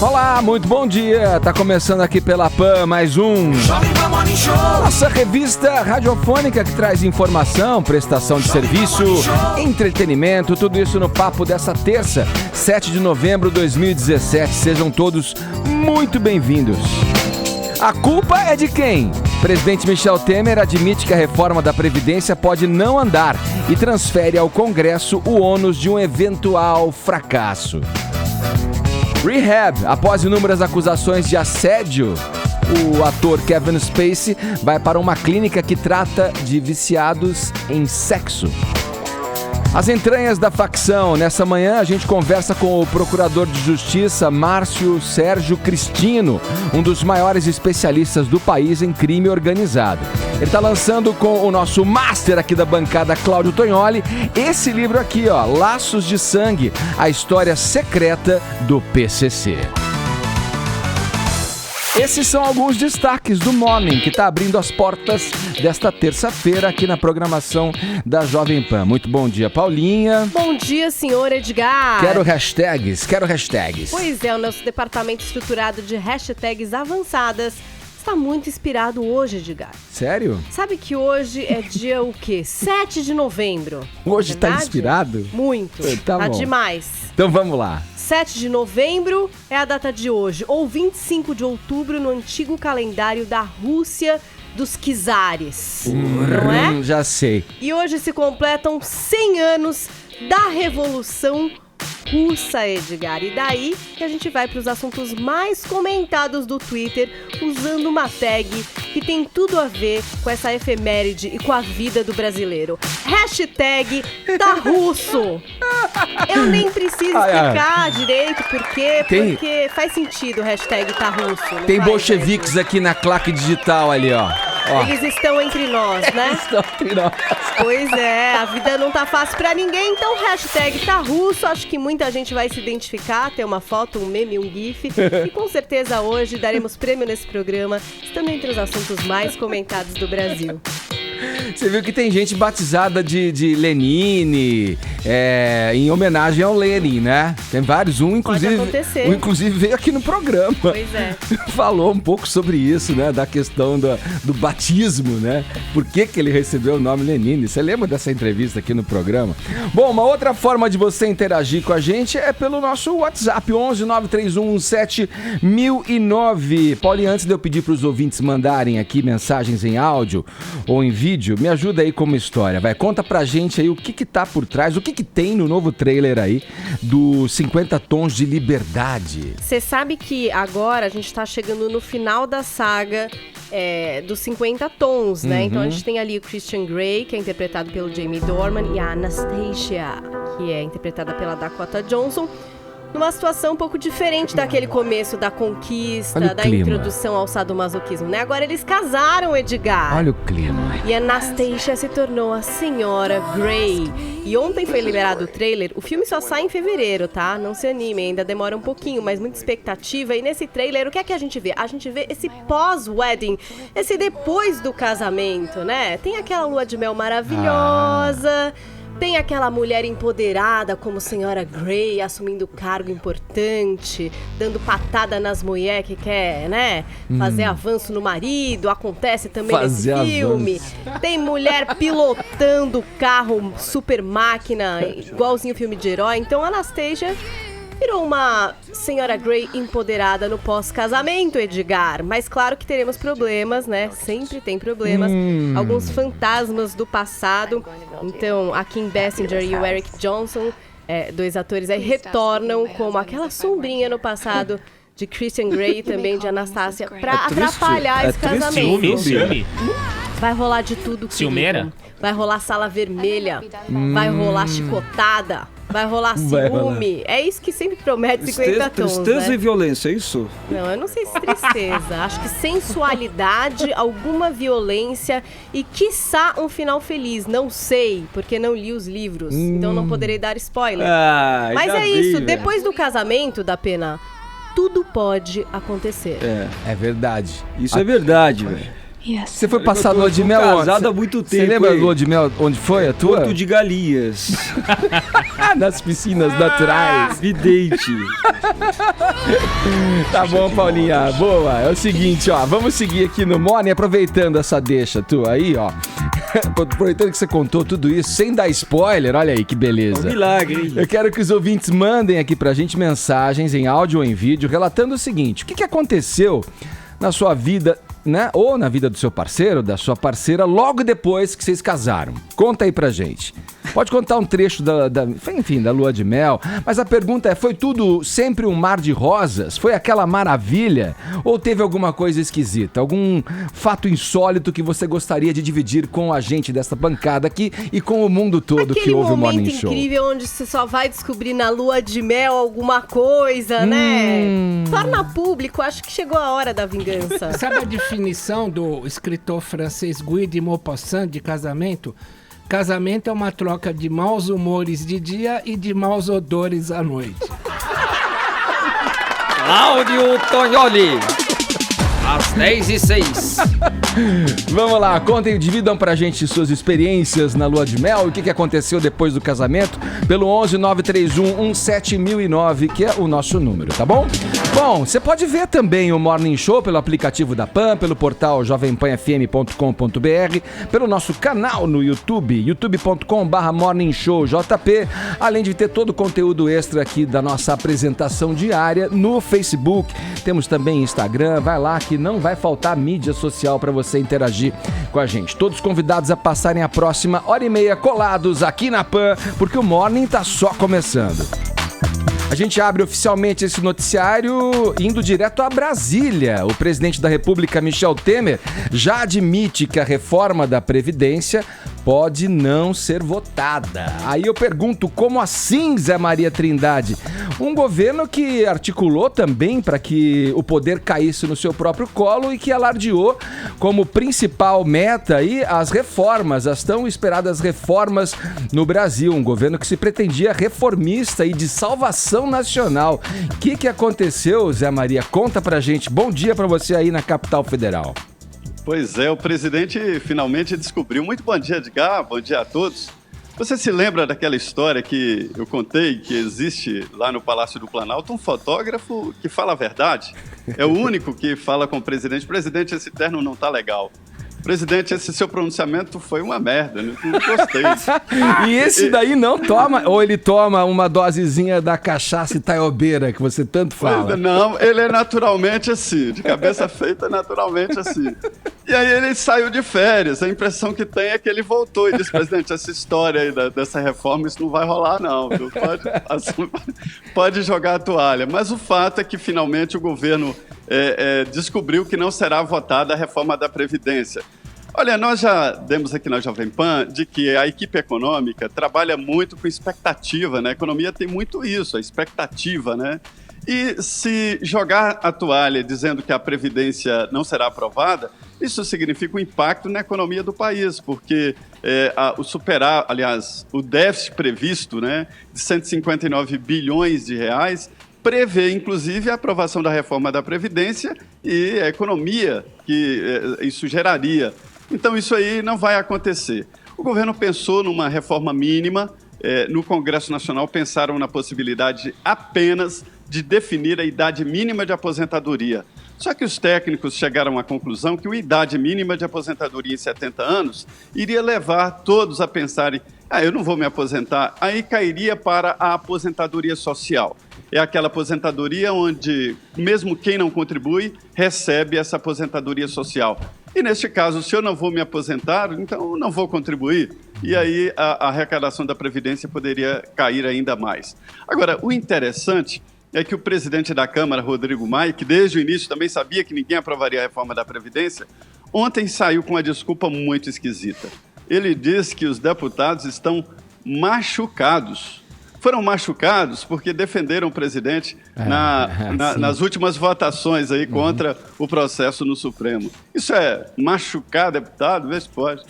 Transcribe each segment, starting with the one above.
Olá, muito bom dia. Tá começando aqui pela PAN mais um nossa revista radiofônica que traz informação, prestação de serviço, entretenimento, tudo isso no papo dessa terça, 7 de novembro de 2017. Sejam todos muito bem-vindos. A culpa é de quem? Presidente Michel Temer admite que a reforma da Previdência pode não andar e transfere ao Congresso o ônus de um eventual fracasso. Rehab, após inúmeras acusações de assédio, o ator Kevin Spacey vai para uma clínica que trata de viciados em sexo. As entranhas da facção. Nessa manhã a gente conversa com o Procurador de Justiça Márcio Sérgio Cristino, um dos maiores especialistas do país em crime organizado. Ele está lançando com o nosso master aqui da bancada, Cláudio Tognoli, esse livro aqui, ó, Laços de Sangue, a história secreta do PCC. Esses são alguns destaques do Morning, que está abrindo as portas desta terça-feira aqui na programação da Jovem Pan. Muito bom dia, Paulinha. Bom dia, senhor Edgar. Quero hashtags. Pois é, o nosso departamento estruturado de hashtags avançadas está muito inspirado hoje, Edgar. Sério? Sabe que hoje é dia o quê? 7 de novembro. Hoje tá inspirado? Muito. Tá bom. Demais. Então vamos lá. 7 de novembro é a data de hoje, ou 25 de outubro no antigo calendário da Rússia dos Czares, não é? Já sei. E hoje se completam 100 anos da Revolução Russa, Edgar. E daí que a gente vai para os assuntos mais comentados do Twitter, usando uma tag que tem tudo a ver com essa efeméride e com a vida do brasileiro. Hashtag tá russo. Eu nem preciso explicar direito por quê, porque faz sentido o hashtag tá russo. Tem bolcheviques aqui na claque digital ali, ó. Eles estão entre nós, né? Eles estão entre nós. Pois é, a vida não tá fácil pra ninguém, então hashtag tá russo, acho que muita gente vai se identificar, ter uma foto, um meme, um gif, e com certeza hoje daremos prêmio nesse programa, estando entre os assuntos mais comentados do Brasil. Você viu que tem gente batizada de Lenine, em homenagem ao Lenin, né? Tem vários, Pode acontecer. Inclusive veio aqui no programa. Pois é. Falou um pouco sobre isso, né? Da questão do batismo, né? Por que ele recebeu o nome Lenine? Você lembra dessa entrevista aqui no programa? Bom, uma outra forma de você interagir com a gente é pelo nosso WhatsApp, 11 931 17 1009. Paulinho, antes de eu pedir para os ouvintes mandarem aqui mensagens em áudio ou em vídeo, me ajuda aí com uma história, vai, conta pra gente aí o que tá por trás, o que tem no novo trailer aí do 50 Tons de Liberdade. Você sabe que agora a gente tá chegando no final da saga dos 50 Tons, né? Então a gente tem ali o Christian Grey, que é interpretado pelo Jamie Dornan, e a Anastasia, que é interpretada pela Dakota Johnson, numa situação um pouco diferente daquele começo da conquista, da introdução ao sadomasoquismo, né? Agora eles casaram, Edgar. Olha o clima. E a Anastasia se tornou a senhora Grey. E ontem foi liberado o trailer. O filme só sai em fevereiro, tá? Não se animem, ainda demora um pouquinho, mas muita expectativa. E nesse trailer, o que é que a gente vê? A gente vê esse pós-wedding, esse depois do casamento, né? Tem aquela lua de mel maravilhosa... Tem aquela mulher empoderada como senhora Grey, assumindo cargo importante, dando patada nas mulheres que quer, né, fazer avanço no marido. Acontece também nesse filme. Tem mulher pilotando carro super máquina, igualzinho filme de herói. Então a Anastasia virou uma senhora Grey empoderada no pós-casamento, Edgar. Mas claro que teremos problemas, né? Sempre tem problemas. Alguns fantasmas do passado. Então, a Kim Basinger e o Eric Johnson, dois atores aí, retornam como aquela sombrinha no passado de Christian Grey e também de Anastasia pra atrapalhar esse casamento. Ciúme. Vai rolar de tudo. Ciumeira? Vai rolar sala vermelha. Vai rolar chicotada. Vai rolar ciúme. É isso que sempre promete 50 Tons, tristeza, né? e violência, é isso? Não, eu não sei se tristeza. Acho que sensualidade, alguma violência e, quiçá, um final feliz. Não sei, porque não li os livros. Então não poderei dar spoiler. Mas é isso. Depois do casamento, da Pena, tudo pode acontecer. É verdade. Isso é verdade, velho. Você foi passar lua de mel onde? Casado há muito tempo. Você lembra a lua de mel onde foi a tua? Porto de Galias. Nas piscinas naturais. Vidente. Tá bom, Paulinha. Boa. É o seguinte, ó. Vamos seguir aqui no Morning, aproveitando essa deixa tua aí, ó. Aproveitando que você contou tudo isso, sem dar spoiler, olha aí que beleza. É um milagre, hein? Eu quero que os ouvintes mandem aqui pra gente mensagens em áudio ou em vídeo relatando o seguinte: o que aconteceu na sua vida, né? Ou na vida do seu parceiro, da sua parceira, logo depois que vocês casaram. Conta aí pra gente. Pode contar um trecho da lua de mel, mas a pergunta é, foi tudo sempre um mar de rosas? Foi aquela maravilha? Ou teve alguma coisa esquisita? Algum fato insólito que você gostaria de dividir com a gente dessa bancada aqui e com o mundo todo que ouve o Morning Show? Aquele momento incrível onde você só vai descobrir na lua de mel alguma coisa, né? Torna público, acho que chegou a hora da vingança. Sabe a definição do escritor francês Guy de Maupassant de casamento? Casamento é uma troca de maus humores de dia e de maus odores à noite. Cláudio Tognoli, às 10h06. Vamos lá, contem, dividam pra gente suas experiências na lua de mel e o que aconteceu depois do casamento pelo 11 931 17009, que é o nosso número, tá bom? Bom, você pode ver também o Morning Show pelo aplicativo da PAN, pelo portal jovempanfm.com.br, pelo nosso canal no YouTube, youtube.com/morningshowjp, além de ter todo o conteúdo extra aqui da nossa apresentação diária no Facebook. Temos também Instagram, vai lá que não vai faltar mídia social para você interagir com a gente. Todos convidados a passarem a próxima hora e meia colados aqui na PAN, porque o Morning tá só começando. A gente abre oficialmente esse noticiário indo direto a Brasília. O presidente da República, Michel Temer, já admite que a reforma da Previdência pode não ser votada. Aí eu pergunto, como assim, Zé Maria Trindade? Um governo que articulou também para que o poder caísse no seu próprio colo e que alardeou como principal meta aí as reformas, as tão esperadas reformas no Brasil. Um governo que se pretendia reformista e de salvação nacional. O que aconteceu, Zé Maria? Conta pra gente. Bom dia pra você aí na capital federal. Pois é, o presidente finalmente descobriu. Muito bom dia, Edgar. Bom dia a todos. Você se lembra daquela história que eu contei, que existe lá no Palácio do Planalto um fotógrafo que fala a verdade? É o único que fala com o presidente. Presidente, esse terno não tá legal. Presidente, esse seu pronunciamento foi uma merda, não gostei. E esse daí não toma, ou ele toma uma dosezinha da cachaça itaiobeira que você tanto fala? Não, ele é naturalmente assim, de cabeça feita naturalmente assim. E aí ele saiu de férias, a impressão que tem é que ele voltou e disse, presidente, essa história aí dessa reforma, isso não vai rolar não, viu? Pode jogar a toalha. Mas o fato é que finalmente o governo descobriu que não será votada a reforma da Previdência. Olha, nós já demos aqui na Jovem Pan de que a equipe econômica trabalha muito com expectativa, né? A economia tem muito isso, a expectativa, né? E se jogar a toalha dizendo que a Previdência não será aprovada, isso significa um impacto na economia do país, porque o déficit previsto, né, de 159 bilhões de reais, prevê, inclusive, a aprovação da reforma da Previdência e a economia que isso geraria. Então, isso aí não vai acontecer. O governo pensou numa reforma mínima, no Congresso Nacional pensaram na possibilidade apenas de definir a idade mínima de aposentadoria. Só que os técnicos chegaram à conclusão que a idade mínima de aposentadoria em 70 anos iria levar todos a pensarem, eu não vou me aposentar, aí cairia para a aposentadoria social. É aquela aposentadoria onde, mesmo quem não contribui, recebe essa aposentadoria social. E, neste caso, se eu não vou me aposentar, então eu não vou contribuir. E aí a arrecadação da Previdência poderia cair ainda mais. Agora, o interessante é que o presidente da Câmara, Rodrigo Maia, que desde o início também sabia que ninguém aprovaria a reforma da Previdência, ontem saiu com uma desculpa muito esquisita. Ele diz que os deputados estão machucados. foram machucados porque defenderam o presidente nas últimas votações aí contra o processo no Supremo. Isso é machucar deputado? Vê se pode.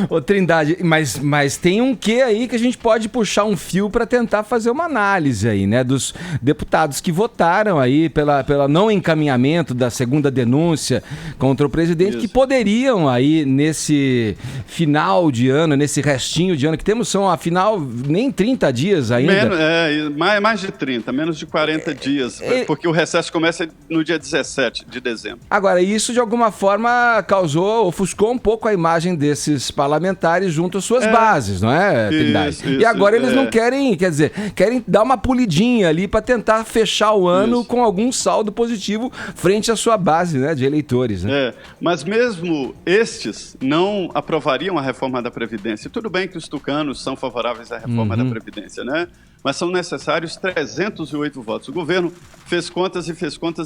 Ô Trindade, mas tem um quê aí que a gente pode puxar um fio para tentar fazer uma análise aí, né? Dos deputados que votaram aí pela não encaminhamento da segunda denúncia contra o presidente, que poderiam aí nesse final de ano, nesse restinho de ano que temos, são afinal nem 30 dias ainda. Mais de 30, menos de 40 dias, porque o recesso começa no dia 17 de dezembro. Agora, isso de alguma forma ofuscou um pouco a imagem desses parlamentares junto às suas bases, não é, Trindade? Isso, e agora eles não querem, querem dar uma polidinha ali para tentar fechar o ano com algum saldo positivo frente à sua base, né, de eleitores. Né? Mas mesmo estes não aprovariam a reforma da Previdência. Tudo bem que os tucanos são favoráveis à reforma da Previdência, né? Mas são necessários 308 votos. O governo fez contas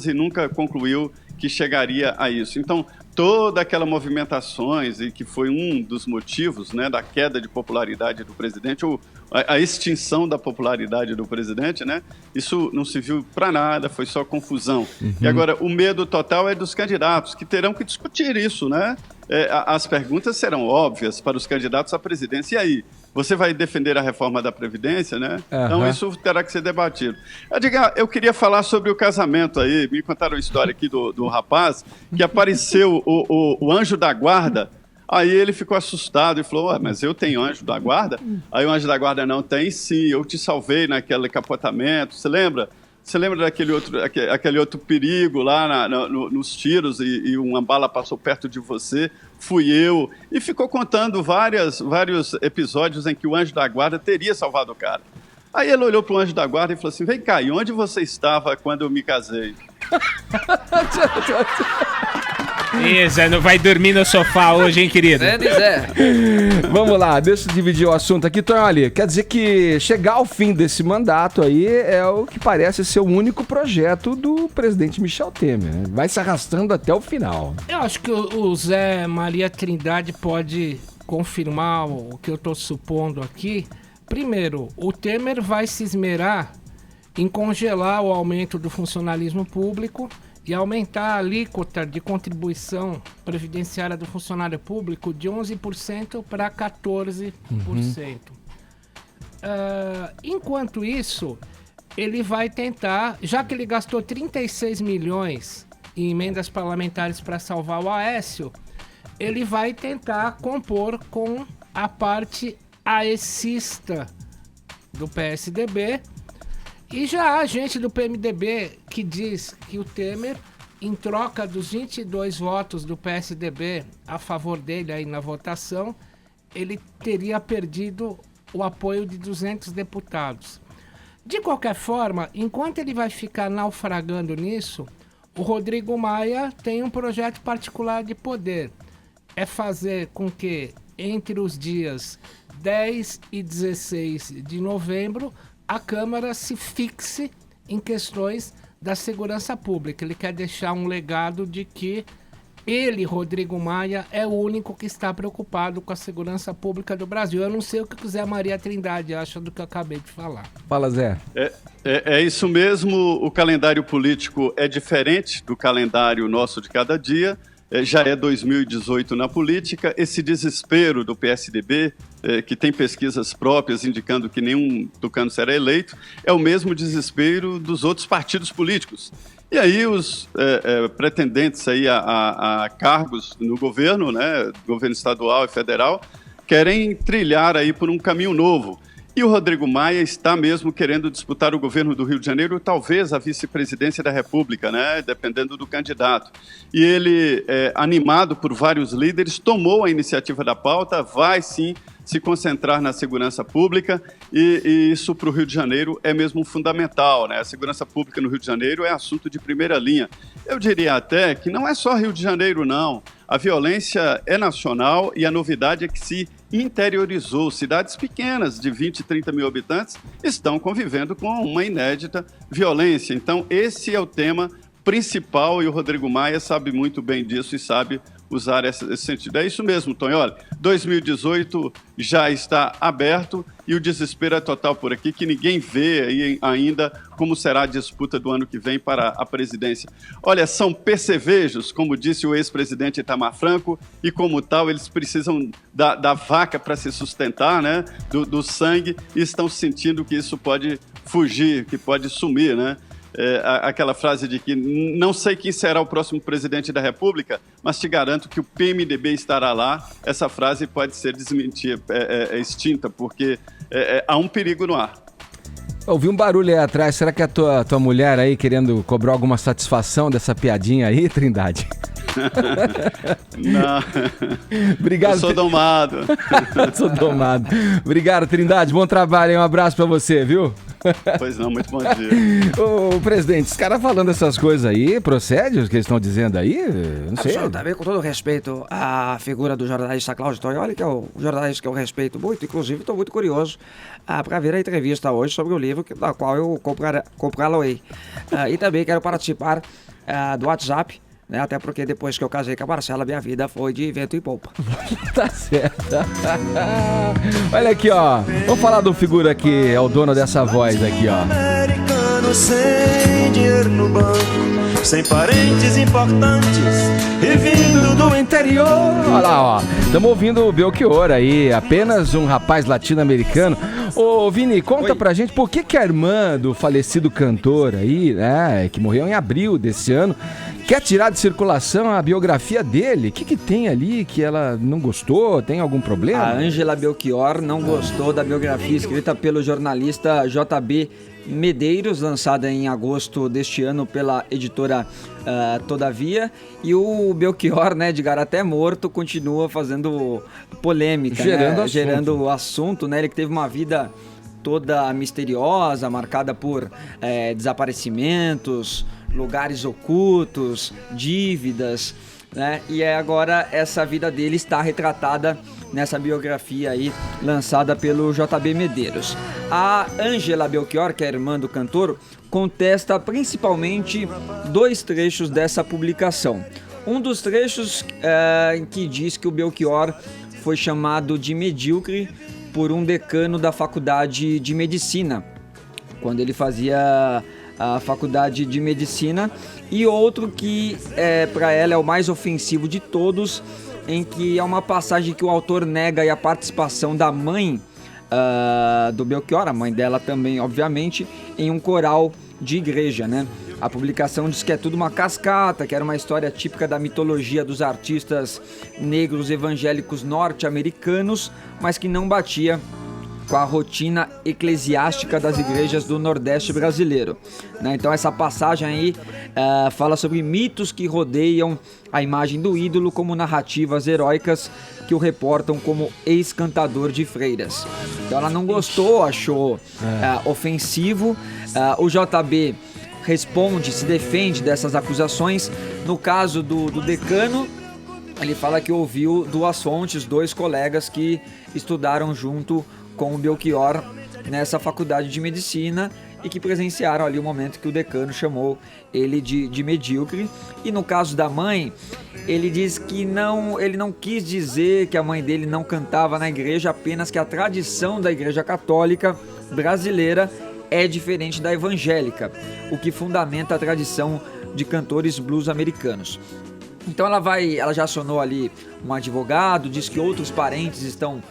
e nunca concluiu que chegaria a isso. Então, toda aquela movimentações, e que foi um dos motivos, né, da queda de popularidade do presidente, ou a extinção da popularidade do presidente, né, isso não se viu para nada, foi só confusão. E agora, o medo total é dos candidatos, que terão que discutir isso, né? As perguntas serão óbvias para os candidatos à presidência. E aí? Você vai defender a reforma da Previdência, né? Então isso terá que ser debatido. Eu queria falar sobre o casamento aí. Me contaram a história aqui do rapaz que apareceu o anjo da guarda. Aí ele ficou assustado e falou, mas eu tenho anjo da guarda? Aí o anjo da guarda, não, tem sim, eu te salvei naquele capotamento, você lembra? Você lembra aquele outro perigo lá nos tiros e uma bala passou perto de você? Fui eu. E ficou contando vários episódios em que o anjo da guarda teria salvado o cara. Aí ele olhou para o anjo da guarda e falou assim, vem cá, e onde você estava quando eu me casei? Zé, não vai dormir no sofá hoje, hein, querido? Zé. Vamos lá, deixa eu dividir o assunto aqui. Então, olha, quer dizer que chegar ao fim desse mandato aí é o que parece ser o único projeto do presidente Michel Temer, né? Vai se arrastando até o final. Eu acho que o Zé Maria Trindade pode confirmar o que eu estou supondo aqui. Primeiro, o Temer vai se esmerar em congelar o aumento do funcionalismo público e aumentar a alíquota de contribuição previdenciária do funcionário público de 11% para 14%. Enquanto isso, ele vai tentar, já que ele gastou 36 milhões em emendas parlamentares para salvar o Aécio, ele vai tentar compor com a parte aecista do PSDB. E já há gente do PMDB que diz que o Temer, em troca dos 22 votos do PSDB a favor dele aí na votação, ele teria perdido o apoio de 200 deputados. De qualquer forma, enquanto ele vai ficar naufragando nisso, o Rodrigo Maia tem um projeto particular de poder. É fazer com que entre os dias 10 e 16 de novembro a Câmara se fixe em questões da segurança pública. Ele quer deixar um legado de que ele, Rodrigo Maia, é o único que está preocupado com a segurança pública do Brasil. Eu não sei o que o Zé Maria Trindade acha do que eu acabei de falar. Fala, Zé. É isso mesmo, o calendário político é diferente do calendário nosso de cada dia. Já é 2018 na política, esse desespero do PSDB, que tem pesquisas próprias indicando que nenhum tucano será eleito, é o mesmo desespero dos outros partidos políticos. E aí os pretendentes aí a cargos no governo, né, governo estadual e federal, querem trilhar aí por um caminho novo. E o Rodrigo Maia está mesmo querendo disputar o governo do Rio de Janeiro, talvez a vice-presidência da República, né? Dependendo do candidato. E ele, animado por vários líderes, tomou a iniciativa da pauta, vai sim se concentrar na segurança pública e isso para o Rio de Janeiro é mesmo fundamental, né? A segurança pública no Rio de Janeiro é assunto de primeira linha. Eu diria até que não é só Rio de Janeiro, não. A violência é nacional e a novidade é que se interiorizou. Cidades pequenas, de 20, 30 mil habitantes, estão convivendo com uma inédita violência. Então, esse é o tema principal e o Rodrigo Maia sabe muito bem disso e sabe usar esse sentido. É isso mesmo, Tonholi. 2018 já está aberto e o desespero é total por aqui, que ninguém vê aí ainda como será a disputa do ano que vem para a presidência. Olha, são percevejos, como disse o ex-presidente Itamar Franco, e como tal eles precisam da vaca para se sustentar, né? Do sangue, e estão sentindo que isso pode fugir, que pode sumir, né? Aquela frase de que não sei quem será o próximo presidente da República, mas te garanto que o PMDB estará lá. Essa frase pode ser desmentida, extinta, porque há um perigo no ar. Ouvi um barulho aí atrás. Será que é a tua mulher aí querendo cobrar alguma satisfação dessa piadinha aí, Trindade? Não. Obrigado. Eu sou domado. Sou domado. Obrigado, Trindade. Bom trabalho, hein? Um abraço pra você, viu? Pois não, muito bom dia. Ô, presidente, os caras falando essas coisas aí, procede o que eles estão dizendo aí? Não sei. Absolutamente, com todo respeito à figura do jornalista Cláudio Tonholi, que é o jornalista que eu respeito muito, inclusive estou muito curioso para ver a entrevista hoje sobre o livro da qual eu comprá-lo-ei. E também quero participar do WhatsApp, né? Até porque depois que eu casei com a Marcela, minha vida foi de vento e polpa. Tá certo. Olha aqui, ó. Vamos falar do figura que é o dono dessa voz aqui, ó. Americano sem dinheiro no banco, sem parentes importantes e vindo do interior. Olha lá, ó. Estamos ouvindo o Belchior aí, apenas um rapaz latino-americano. Ô, Vini, conta pra gente por que a irmã do falecido cantor aí, né, que morreu em abril desse ano, quer tirar de circulação a biografia dele. O que tem ali que ela não gostou? Tem algum problema? A Ângela Belchior não gostou da biografia escrita pelo jornalista J.B. Medeiros, lançada em agosto deste ano pela editora Todavia. E o Belchior, né, Edgar, até morto, continua fazendo polêmica, gerando assunto, né? Ele que teve uma vida toda misteriosa, marcada por desaparecimentos, lugares ocultos, dívidas, né? E agora essa vida dele está retratada nessa biografia aí, lançada pelo J.B. Medeiros. A Ângela Belchior, que é a irmã do cantor, contesta principalmente dois trechos dessa publicação. Um dos trechos que diz que o Belchior foi chamado de medíocre por um decano da faculdade de medicina, quando ele fazia a faculdade de medicina, e outro que para ela é o mais ofensivo de todos, em que é uma passagem que o autor nega aí a participação da mãe do Belchior, a mãe dela também, obviamente, em um coral de igreja, né? A publicação diz que é tudo uma cascata, que era uma história típica da mitologia dos artistas negros evangélicos norte-americanos, mas que não batia com a rotina eclesiástica das igrejas do Nordeste brasileiro, né? Então essa passagem aí fala sobre mitos que rodeiam a imagem do ídolo, como narrativas heróicas que o reportam como ex-cantador de freiras. Então ela não gostou, achou ofensivo. O JB responde, se defende dessas acusações. No caso do decano, ele fala que ouviu duas fontes, dois colegas que estudaram junto com o Belchior nessa faculdade de medicina e que presenciaram ali o momento que o decano chamou ele de medíocre. E no caso da mãe, ele diz que ele não quis dizer que a mãe dele não cantava na igreja, apenas que a tradição da igreja católica brasileira é diferente da evangélica, o que fundamenta a tradição de cantores blues americanos. Então ela já acionou ali um advogado, diz que outros parentes estão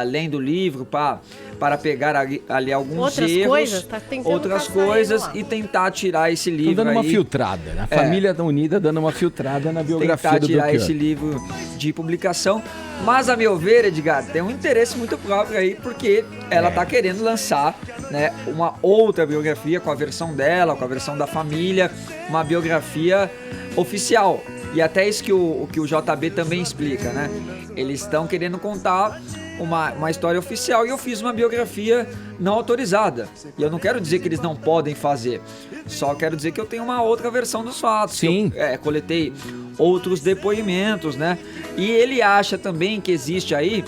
lendo o livro para pegar ali alguns erros, outras coisas e tentar tirar esse livro. Estão dando uma aí, filtrada, né? A família unida dando uma filtrada na biografia do Belchior. Tentar tirar esse livro de publicação, mas a meu ver, Edgar, tem um interesse muito próprio aí, porque ela está querendo lançar, né, uma outra biografia com a versão dela, com a versão da família, uma biografia oficial. E até isso que o JB também explica, né? Eles estão querendo contar uma história oficial e eu fiz uma biografia não autorizada. E eu não quero dizer que eles não podem fazer, só quero dizer que eu tenho uma outra versão dos fatos. Sim. Eu, coletei outros depoimentos, né? E ele acha também que existe aí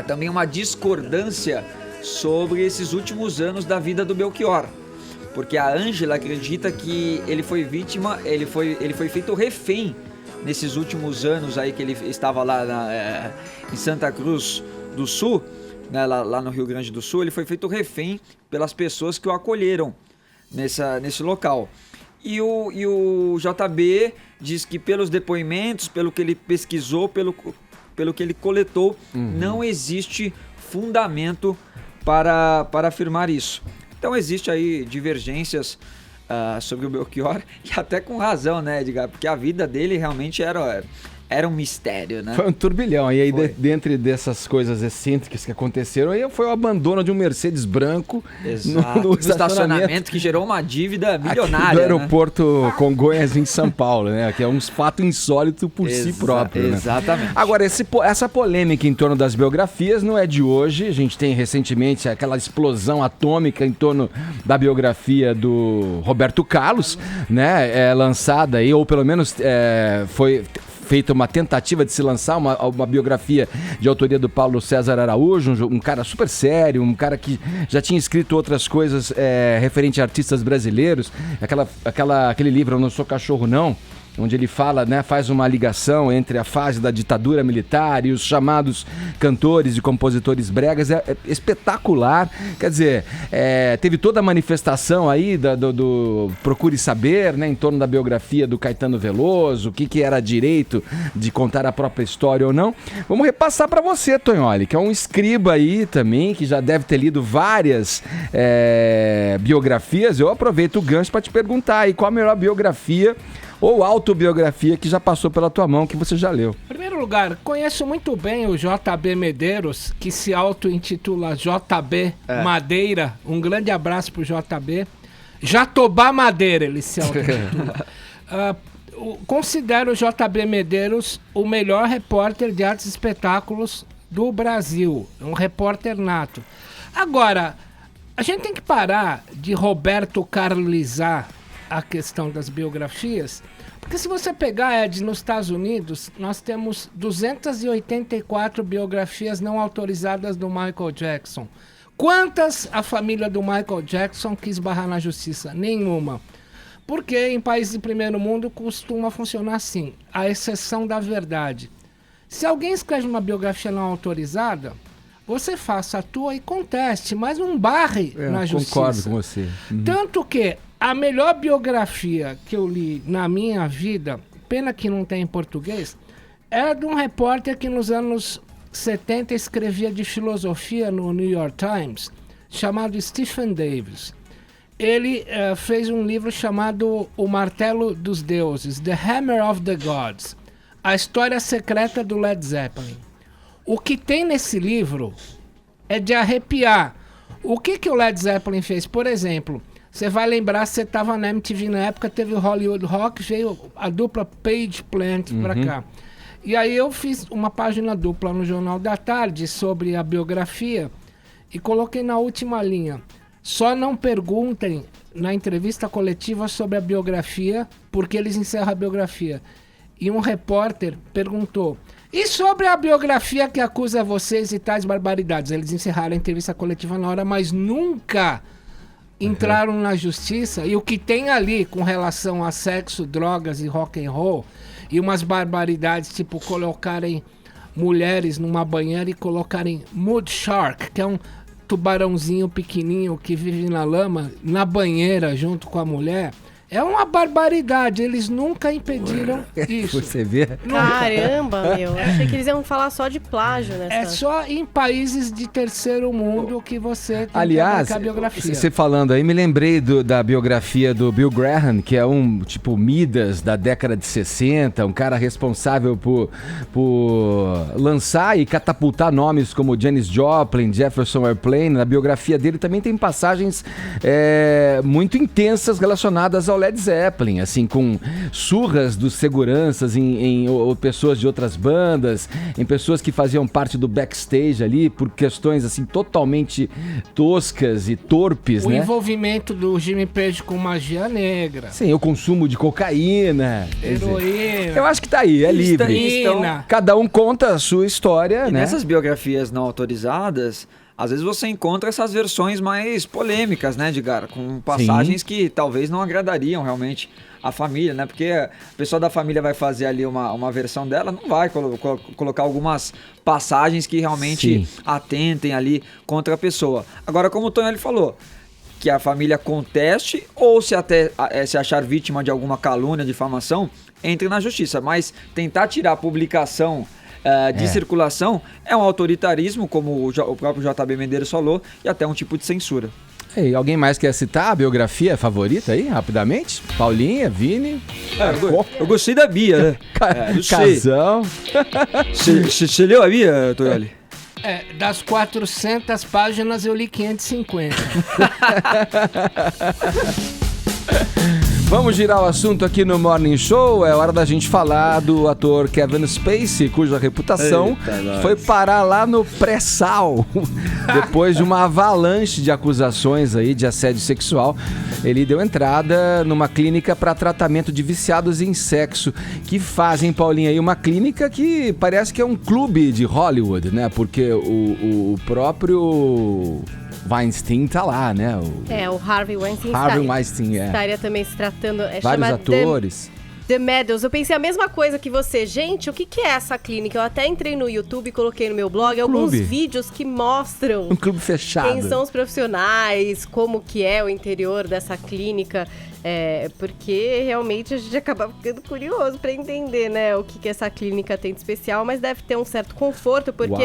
também uma discordância sobre esses últimos anos da vida do Belchior. Porque a Ângela acredita que ele foi vítima, ele foi feito refém nesses últimos anos aí que ele estava lá em Santa Cruz do Sul, né, lá no Rio Grande do Sul, ele foi feito refém pelas pessoas que o acolheram nesse local. E o JB diz que pelos depoimentos, pelo que ele pesquisou, pelo que ele coletou, não existe fundamento para afirmar isso. Então existe aí divergências sobre o Belchior, e até com razão, né, Edgar? Porque a vida dele realmente era um mistério, né? Foi um turbilhão. E aí, dentre dessas coisas excêntricas que aconteceram, aí foi o abandono de um Mercedes branco no estacionamento que gerou uma dívida milionária. Aqui do aeroporto Congonhas, em São Paulo, né? Que é um fato insólito por si próprio. Né? Exatamente. Agora, essa polêmica em torno das biografias não é de hoje. A gente tem recentemente aquela explosão atômica em torno da biografia do Roberto Carlos, né? Lançada aí, ou pelo menos foi feita uma tentativa de se lançar uma biografia de autoria do Paulo César Araújo, um cara super sério, um cara que já tinha escrito outras coisas referente a artistas brasileiros, aquele livro Eu Não Sou Cachorro Não, onde ele fala, né, faz uma ligação entre a fase da ditadura militar e os chamados cantores e compositores bregas. É espetacular. Quer dizer, teve toda a manifestação aí do Procure Saber, né, em torno da biografia do Caetano Veloso, o que era direito de contar a própria história ou não. Vamos repassar para você, Tonholi, que é um escriba aí também, que já deve ter lido várias biografias. Eu aproveito o gancho para te perguntar aí qual a melhor biografia ou autobiografia que já passou pela tua mão, que você já leu. Em primeiro lugar, conheço muito bem o JB Medeiros, que se auto-intitula JB Madeira. Um grande abraço pro JB. Jatobá Madeira, ele se auto-intitula. Considero o JB Medeiros o melhor repórter de artes e espetáculos do Brasil. Um repórter nato. Agora, a gente tem que parar de Roberto Carlizar a questão das biografias, porque se você pegar, Ed, nos Estados Unidos, nós temos 284 biografias não autorizadas do Michael Jackson. Quantas a família do Michael Jackson quis barrar na justiça? Nenhuma. Porque em países de primeiro mundo costuma funcionar assim, a exceção da verdade. Se alguém escreve uma biografia não autorizada, você faça a tua e conteste, mas não barre na justiça. Concordo com você. Tanto que a melhor biografia que eu li na minha vida, pena que não tem em português, é de um repórter que nos anos 70 escrevia de filosofia no New York Times, chamado Stephen Davis. Ele fez um livro chamado O Martelo dos Deuses, The Hammer of the Gods, a história secreta do Led Zeppelin. O que tem nesse livro é de arrepiar. O que o Led Zeppelin fez? Por exemplo, você vai lembrar, você estava na MTV na época, teve o Hollywood Rock, veio a dupla Page Plant pra cá. E aí eu fiz uma página dupla no Jornal da Tarde sobre a biografia e coloquei na última linha: só não perguntem na entrevista coletiva sobre a biografia, porque eles encerram a biografia. E um repórter perguntou: e sobre a biografia que acusa vocês e tais barbaridades? Eles encerraram a entrevista coletiva na hora, mas nunca entraram na justiça. E o que tem ali com relação a sexo, drogas e rock and roll, e umas barbaridades, tipo colocarem mulheres numa banheira e colocarem mud shark, que é um tubarãozinho pequenininho que vive na lama, na banheira junto com a mulher. É uma barbaridade, eles nunca impediram isso. Você vê? Caramba, meu. Achei que eles iam falar só de plágio nessa. É só em países de terceiro mundo que você tem aliás, que aplicar a biografia. Você falando aí, me lembrei da biografia do Bill Graham, que é um tipo Midas da década de 60, um cara responsável por lançar e catapultar nomes como Janis Joplin, Jefferson Airplane. Na biografia dele também tem passagens muito intensas relacionadas ao Led Zeppelin, assim, com surras dos seguranças em pessoas de outras bandas, em pessoas que faziam parte do backstage ali, por questões, assim, totalmente toscas e torpes, o né? envolvimento do Jimmy Page com magia negra. Sim, o consumo de cocaína. Heroína. Eu acho que tá aí, é livre. Então, cada um conta a sua história, e né? nessas biografias não autorizadas, às vezes você encontra essas versões mais polêmicas, né, Edgar? Com passagens que talvez não agradariam realmente a família, né? Porque a pessoa da família vai fazer ali uma versão dela, não vai colocar algumas passagens que realmente atentem ali contra a pessoa. Agora, como o Tonholi falou, que a família conteste ou se até se achar vítima de alguma calúnia, difamação, entre na justiça. Mas tentar tirar a publicação de circulação é um autoritarismo, como o próprio JB Medeiros falou, e até um tipo de censura. E alguém mais quer citar a biografia favorita aí, rapidamente? Paulinha, Vini? Eu gostei da Bia, né? Casão. Você leu a Bia, Tonholi? Das 400 páginas eu li 550. Vamos girar o assunto aqui no Morning Show. É hora da gente falar do ator Kevin Spacey, cuja reputação foi parar lá no pré-sal. Depois de uma avalanche de acusações aí de assédio sexual, ele deu entrada numa clínica para tratamento de viciados em sexo, que fazem, Paulinha, aí uma clínica que parece que é um clube de Hollywood, né? Porque o próprio Weinstein tá lá, né? O Harvey Weinstein. Estaria também se tratando... Vários atores. The Meadows. Eu pensei a mesma coisa que você. Gente, o que é essa clínica? Eu até entrei no YouTube e coloquei no meu blog alguns vídeos que mostram... Um clube fechado. Quem são os profissionais, como que é o interior dessa clínica. Porque realmente a gente acaba ficando curioso para entender, né, o que essa clínica tem de especial, mas deve ter um certo conforto, porque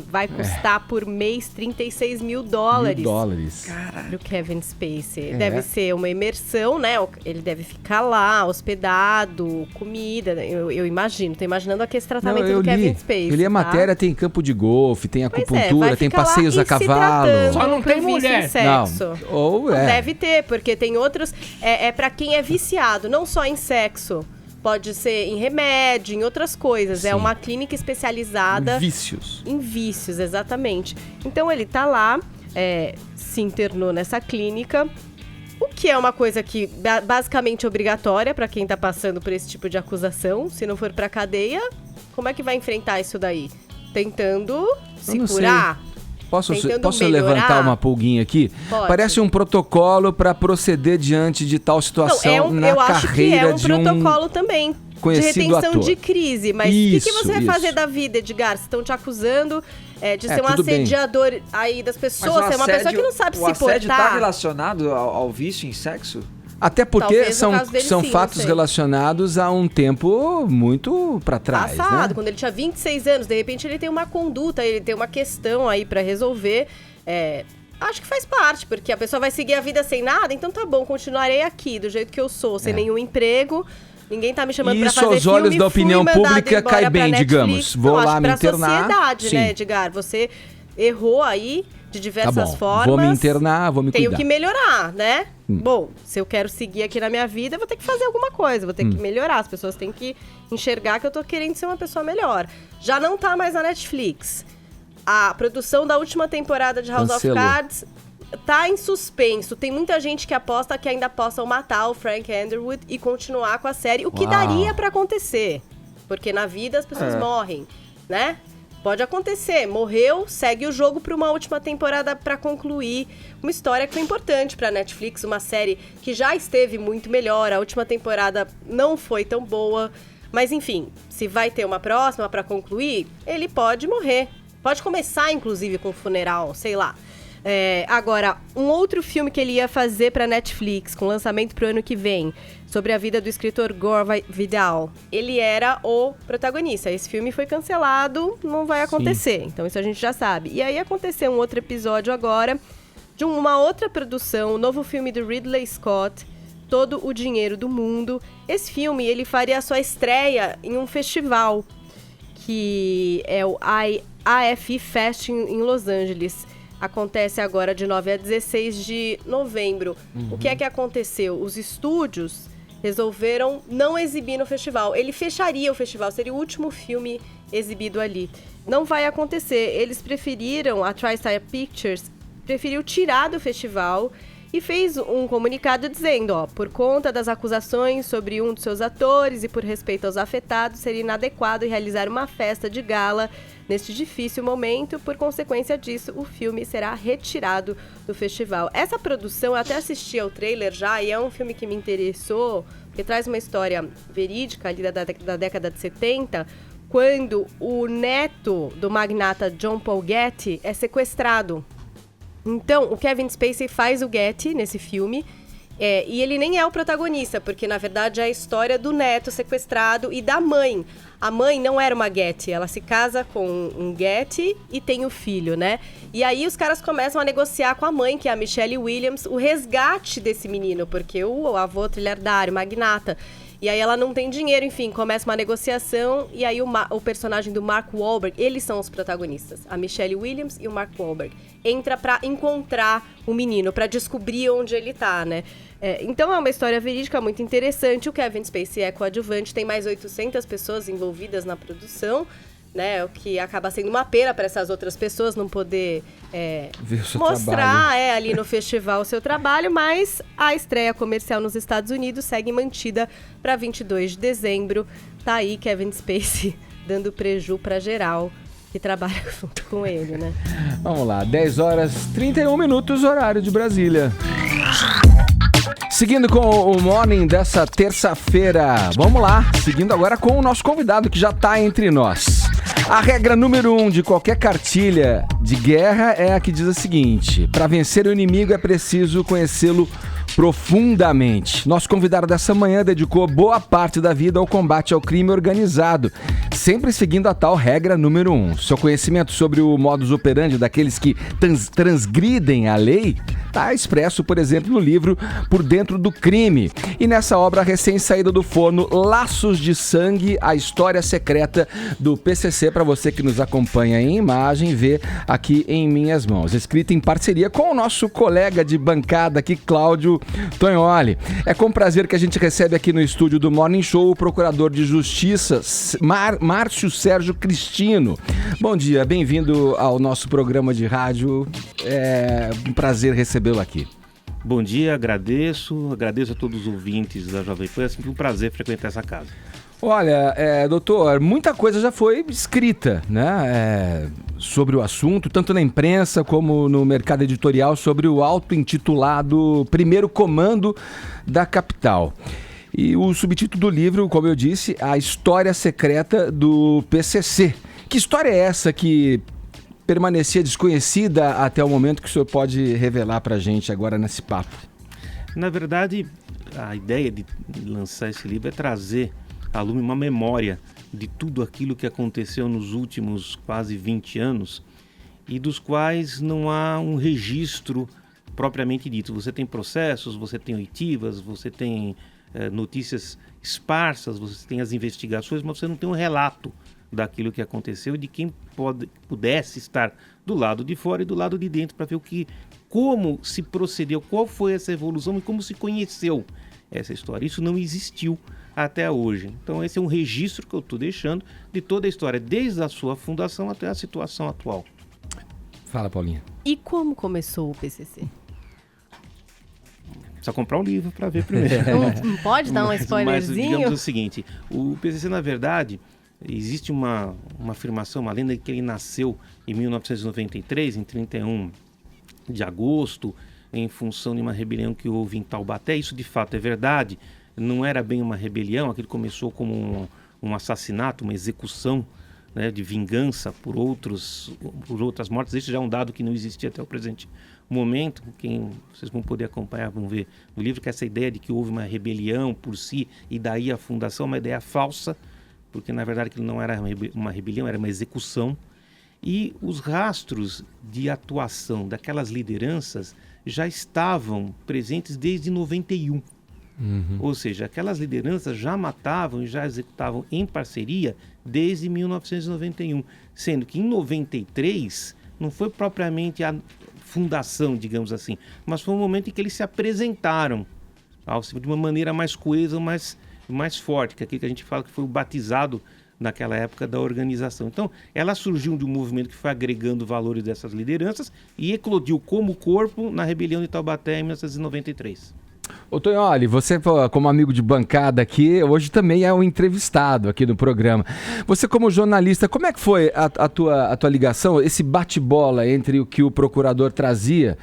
vai custar por mês $36 mil. Pro Kevin Spacey. Deve ser uma imersão, né? Ele deve ficar lá, hospedado, comida. Eu imagino, tô imaginando aqui esse tratamento do Kevin Spacey. Eu li a matéria, tem campo de golfe, tem acupuntura, tem passeios a cavalo. Só não tem mulher. Não deve ter, porque tem outros... É pra quem é viciado, não só em sexo. Pode ser em remédio, em outras coisas. Sim. É uma clínica especializada... Em vícios, exatamente. Então ele tá lá, se internou nessa clínica... O que é uma coisa que basicamente obrigatória para quem tá passando por esse tipo de acusação. Se não for pra cadeia, como é que vai enfrentar isso daí? Tentando se curar? Posso levantar uma pulguinha aqui? Pode. Parece um protocolo para proceder diante de tal situação na carreira de um... Eu acho que é um protocolo também de retenção de crise. Mas o que você vai fazer da vida, Edgar? Se estão te acusando... de ser um assediador aí das pessoas, é uma pessoa que não sabe se portar. O assédio está relacionado ao vício em sexo? Até porque são fatos relacionados a um tempo muito pra trás, passado, né? Quando ele tinha 26 anos, de repente ele tem uma conduta, ele tem uma questão aí pra resolver. Acho que faz parte, porque a pessoa vai seguir a vida sem nada, então tá bom, continuarei aqui do jeito que eu sou, sem nenhum emprego. Ninguém tá me chamando pra fazer filme. Isso aos olhos da opinião pública cai bem, digamos. Vou lá me internar. Pra sociedade, né, Edgar? Você errou aí de diversas formas. Vou me internar, vou me cuidar. Tenho que melhorar, né? Bom, se eu quero seguir aqui na minha vida, eu vou ter que fazer alguma coisa, vou ter que melhorar. As pessoas têm que enxergar que eu tô querendo ser uma pessoa melhor. Já não tá mais na Netflix. A produção da última temporada de House of Cards... tá em suspenso. Tem muita gente que aposta que ainda possam matar o Frank Underwood e continuar com a série. O que daria pra acontecer. Porque na vida as pessoas morrem, né? Pode acontecer. Morreu, segue o jogo pra uma última temporada pra concluir uma história que foi importante pra Netflix. Uma série que já esteve muito melhor. A última temporada não foi tão boa. Mas enfim, se vai ter uma próxima pra concluir, ele pode morrer. Pode começar, inclusive, com um funeral, sei lá. Agora, um outro filme que ele ia fazer pra Netflix, com lançamento pro ano que vem, sobre a vida do escritor Gore Vidal. Ele era o protagonista. Esse filme foi cancelado, não vai acontecer. Sim. Então isso a gente já sabe. E aí aconteceu um outro episódio agora, de uma outra produção, um novo filme do Ridley Scott, Todo o Dinheiro do Mundo. Esse filme, ele faria a sua estreia em um festival, que é o AFI Fest em Los Angeles. Acontece agora de 9 a 16 de novembro. O que é que aconteceu? Os estúdios resolveram não exibir no festival. Ele fecharia o festival, seria o último filme exibido ali. Não vai acontecer. Eles preferiram, a TriStar Pictures preferiu tirar do festival e fez um comunicado dizendo, por conta das acusações sobre um dos seus atores e por respeito aos afetados, seria inadequado realizar uma festa de gala neste difícil momento. Por consequência disso, o filme será retirado do festival. Essa produção, eu até assisti ao trailer já, e é um filme que me interessou, porque traz uma história verídica ali da década de 70, quando o neto do magnata John Paul Getty é sequestrado. Então, o Kevin Spacey faz o Getty nesse filme, e ele nem é o protagonista, porque na verdade é a história do neto sequestrado e da mãe. A mãe não era uma Getty, ela se casa com um Getty e tem o filho, né? E aí os caras começam a negociar com a mãe, que é a Michelle Williams, o resgate desse menino, porque o avô trilhardário, magnata, e aí ela não tem dinheiro, enfim, começa uma negociação, e aí o personagem do Mark Wahlberg, eles são os protagonistas, a Michelle Williams e o Mark Wahlberg, entra pra encontrar o menino, pra descobrir onde ele tá, né? Então é uma história verídica muito interessante. O Kevin Spacey é coadjuvante, tem mais 800 pessoas envolvidas na produção, né? O que acaba sendo uma pena para essas outras pessoas não poder mostrar ali no festival o seu trabalho, mas a estreia comercial nos Estados Unidos segue mantida para 22 de dezembro. Tá aí Kevin Spacey dando preju para geral que trabalha junto com ele, né? Vamos lá, 10h31, horário de Brasília. Seguindo com o Morning dessa terça-feira, vamos lá, seguindo agora com o nosso convidado que já está entre nós. A regra número 1 de qualquer cartilha de guerra é a que diz o seguinte: para vencer o inimigo é preciso conhecê-lo profundamente. Nosso convidado dessa manhã dedicou boa parte da vida ao combate ao crime organizado, sempre seguindo a tal regra número 1. Seu conhecimento sobre o modus operandi daqueles que transgridem a lei está expresso, por exemplo, no livro Por Dentro do Crime. E nessa obra recém-saída do forno, Laços de Sangue, a história secreta do PCC, para você que nos acompanha em imagem, vê aqui em minhas mãos. Escrita em parceria com o nosso colega de bancada aqui, Cláudio Tonholi. É com prazer que a gente recebe aqui no estúdio do Morning Show o Procurador de Justiça, Márcio Sérgio Cristino. Bom dia, bem-vindo ao nosso programa de rádio. É um prazer recebê-lo aqui. Bom dia, agradeço a todos os ouvintes da Jovem Pan, é sempre um prazer frequentar essa casa. Olha, doutor, muita coisa já foi escrita, né, sobre o assunto, tanto na imprensa como no mercado editorial, sobre o auto-intitulado Primeiro Comando da Capital. E o subtítulo do livro, como eu disse, A História Secreta do PCC. Que história é essa que permanecia desconhecida até o momento, que o senhor pode revelar pra gente agora nesse papo? Na verdade, a ideia de lançar esse livro é trazer à lume uma memória de tudo aquilo que aconteceu nos últimos quase 20 anos e dos quais não há um registro propriamente dito. Você tem processos, você tem oitivas, você tem notícias esparsas, você tem as investigações, mas você não tem um relato daquilo que aconteceu, de quem pudesse estar do lado de fora e do lado de dentro para ver como se procedeu, qual foi essa evolução e como se conheceu essa história. Isso não existiu até hoje. Então esse é um registro que eu estou deixando de toda a história, desde a sua fundação até a situação atual. Fala, Paulinha. E como começou o PCC? Precisa comprar um livro para ver primeiro. Não pode dar um spoilerzinho? Mas digamos o seguinte, o PCC, na verdade, existe uma afirmação, uma lenda de que ele nasceu em 1993, em 31 de agosto, em função de uma rebelião que houve em Taubaté. Isso de fato é verdade, não era bem uma rebelião, aquilo começou como um assassinato, uma execução, né, de vingança por outras mortes. Esse já é um dado que não existia até o presente momento. Vocês vão poder acompanhar, vão ver no livro, que essa ideia de que houve uma rebelião por si e daí a fundação é uma ideia falsa, porque na verdade aquilo não era uma rebelião, era uma execução. E os rastros de atuação daquelas lideranças já estavam presentes desde 91. Ou seja, aquelas lideranças já matavam e já executavam em parceria desde 1991. Sendo que em 93 não foi propriamente a fundação, digamos assim, mas foi um momento em que eles se apresentaram de uma maneira mais coesa, mais forte, que é aquilo que a gente fala que foi o batizado naquela época da organização. Então, ela surgiu de um movimento que foi agregando valores dessas lideranças e eclodiu como corpo na rebelião de Taubaté em 1993. Ô Tonholi, você como amigo de bancada aqui, hoje também é um entrevistado aqui no programa. Você como jornalista, como é que foi a tua ligação, esse bate-bola entre o que o procurador trazia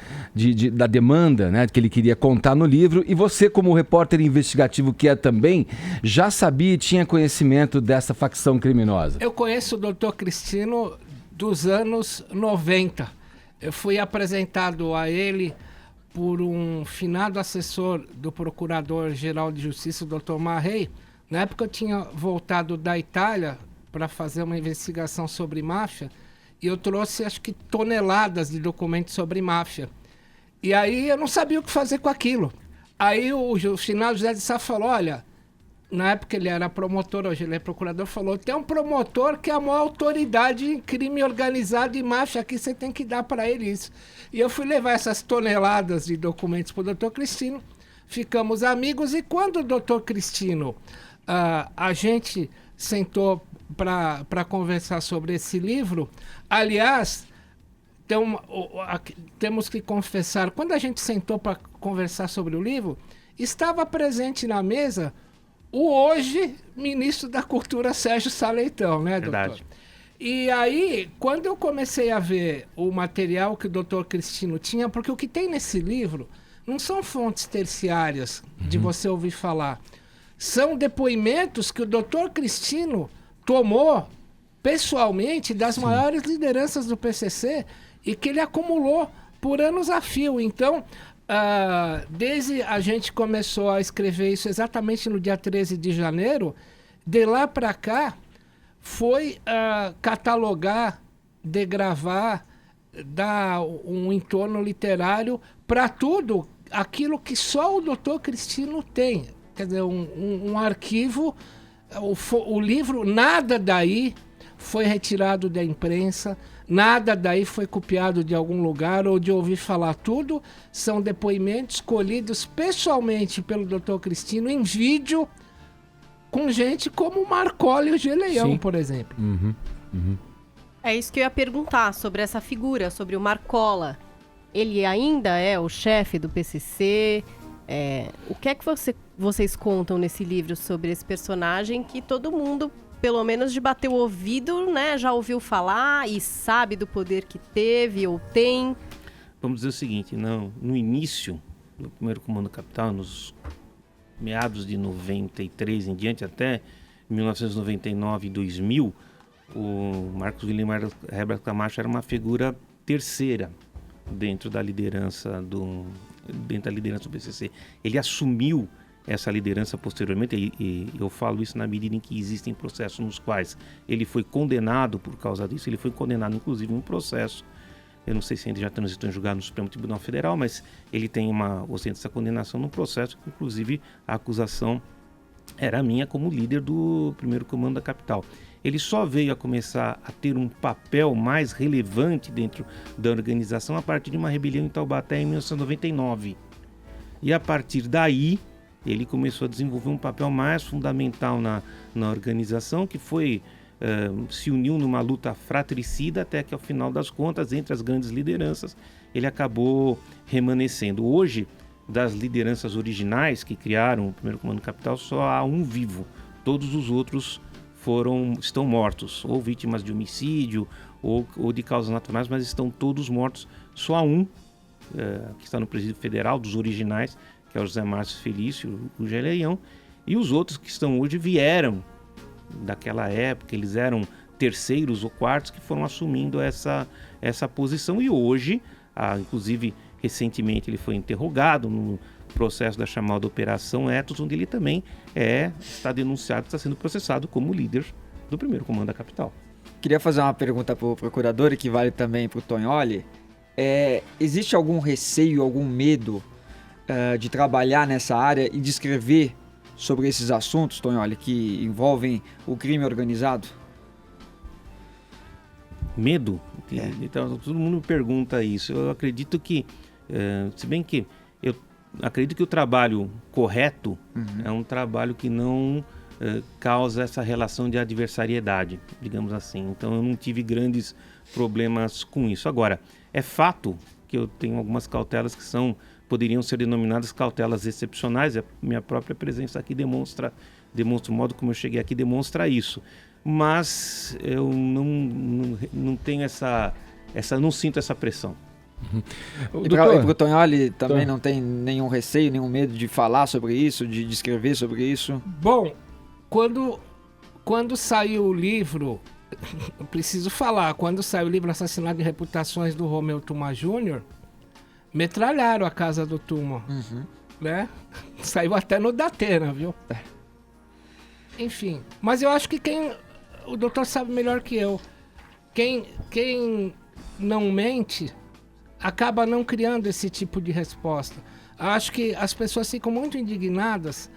da demanda, né, que ele queria contar no livro, e você como repórter investigativo que é também, já sabia e tinha conhecimento dessa facção criminosa? Eu conheço o Dr. Cristino dos anos 90. Eu fui apresentado a ele por um finado assessor do Procurador-Geral de Justiça, o Dr. Marrei. Na época eu tinha voltado da Itália para fazer uma investigação sobre máfia e eu trouxe, acho que, toneladas de documentos sobre máfia. E aí eu não sabia o que fazer com aquilo. Aí o finado José de Sá falou, olha, na época ele era promotor, hoje ele é procurador, falou, tem um promotor que é a maior autoridade em crime organizado e máfia aqui, você tem que dar para ele isso. E eu fui levar essas toneladas de documentos para o doutor Cristino, ficamos amigos, e quando o doutor Cristino, a gente sentou para conversar sobre esse livro, aliás, temos que confessar, quando a gente sentou para conversar sobre o livro, estava presente na mesa o hoje ministro da Cultura, Sérgio Sá Leitão, né, doutor? Verdade. E aí, quando eu comecei a ver o material que o doutor Cristino tinha, porque o que tem nesse livro não são fontes terciárias de você ouvir falar, são depoimentos que o doutor Cristino tomou pessoalmente das maiores lideranças do PCC e que ele acumulou por anos a fio. Então, desde a gente começou a escrever isso exatamente no dia 13 de janeiro, de lá para cá, foi catalogar, degravar, dar um entorno literário para tudo aquilo que só o doutor Cristino tem. Quer dizer, um arquivo, o livro, nada daí foi retirado da imprensa, nada daí foi copiado de algum lugar ou de ouvir falar. Tudo são depoimentos colhidos pessoalmente pelo doutor Cristino em vídeo com gente como o Marcola e o Geleião, por exemplo. É isso que eu ia perguntar sobre essa figura, sobre o Marcola. Ele ainda é o chefe do PCC? O que é que vocês contam nesse livro sobre esse personagem que todo mundo, pelo menos de bater o ouvido, né, já ouviu falar e sabe do poder que teve ou tem? Vamos dizer o seguinte, no início do primeiro Comando Capital, nos meados de 93 em diante, até 1999 e 2000, o Marcos William Herbert Camacho era uma figura terceira dentro da liderança do PCC. Ele assumiu essa liderança posteriormente, e eu falo isso na medida em que existem processos nos quais ele foi condenado por causa disso. Ele foi condenado, inclusive, em um processo, eu não sei se ainda já transitou em julgado no Supremo Tribunal Federal, mas ele tem ostenta essa condenação num processo que, inclusive, a acusação era minha como líder do primeiro Comando da Capital. Ele só veio a começar a ter um papel mais relevante dentro da organização a partir de uma rebelião em Taubaté em 1999. E a partir daí, ele começou a desenvolver um papel mais fundamental na organização, que foi se uniu numa luta fratricida até que, ao final das contas, entre as grandes lideranças, ele acabou remanescendo. Hoje, das lideranças originais que criaram o primeiro Comando Capital, só há um vivo. Todos os outros estão mortos, ou vítimas de homicídio, ou de causas naturais, mas estão todos mortos. Só há um, que está no Presídio Federal, dos originais, que é o José Márcio Felício, o Geleião, e os outros que estão hoje vieram daquela época, eles eram terceiros ou quartos que foram assumindo essa posição, e hoje, inclusive recentemente ele foi interrogado no processo da chamada Operação Etos, onde ele também está denunciado, está sendo processado como líder do primeiro Comando da Capital. Queria fazer uma pergunta para o procurador, que vale também para o Tonholi. Existe algum receio, algum medo de trabalhar nessa área e de escrever sobre esses assuntos, Tonholi, que envolvem o crime organizado? Medo? Então, todo mundo me pergunta isso. Eu acredito que, se bem que eu acredito que o trabalho correto é um trabalho que não causa essa relação de adversariedade, digamos assim. Então, eu não tive grandes problemas com isso. Agora, é fato que eu tenho algumas cautelas que são poderiam ser denominadas cautelas excepcionais. A minha própria presença aqui demonstra o modo como eu cheguei aqui, demonstra isso. Mas eu não tenho não sinto essa pressão. E para o Tognoli também não tem nenhum receio, nenhum medo de falar sobre isso, de escrever sobre isso? Bom, quando saiu o livro, eu preciso falar, quando saiu o livro Assassinato de Reputações do Romeu Tuma Jr., metralharam a casa do Tuma, né? Saiu até no Datena, viu? Enfim, mas eu acho que o doutor sabe melhor que eu. Quem não mente acaba não criando esse tipo de resposta. Acho que as pessoas ficam muito indignadas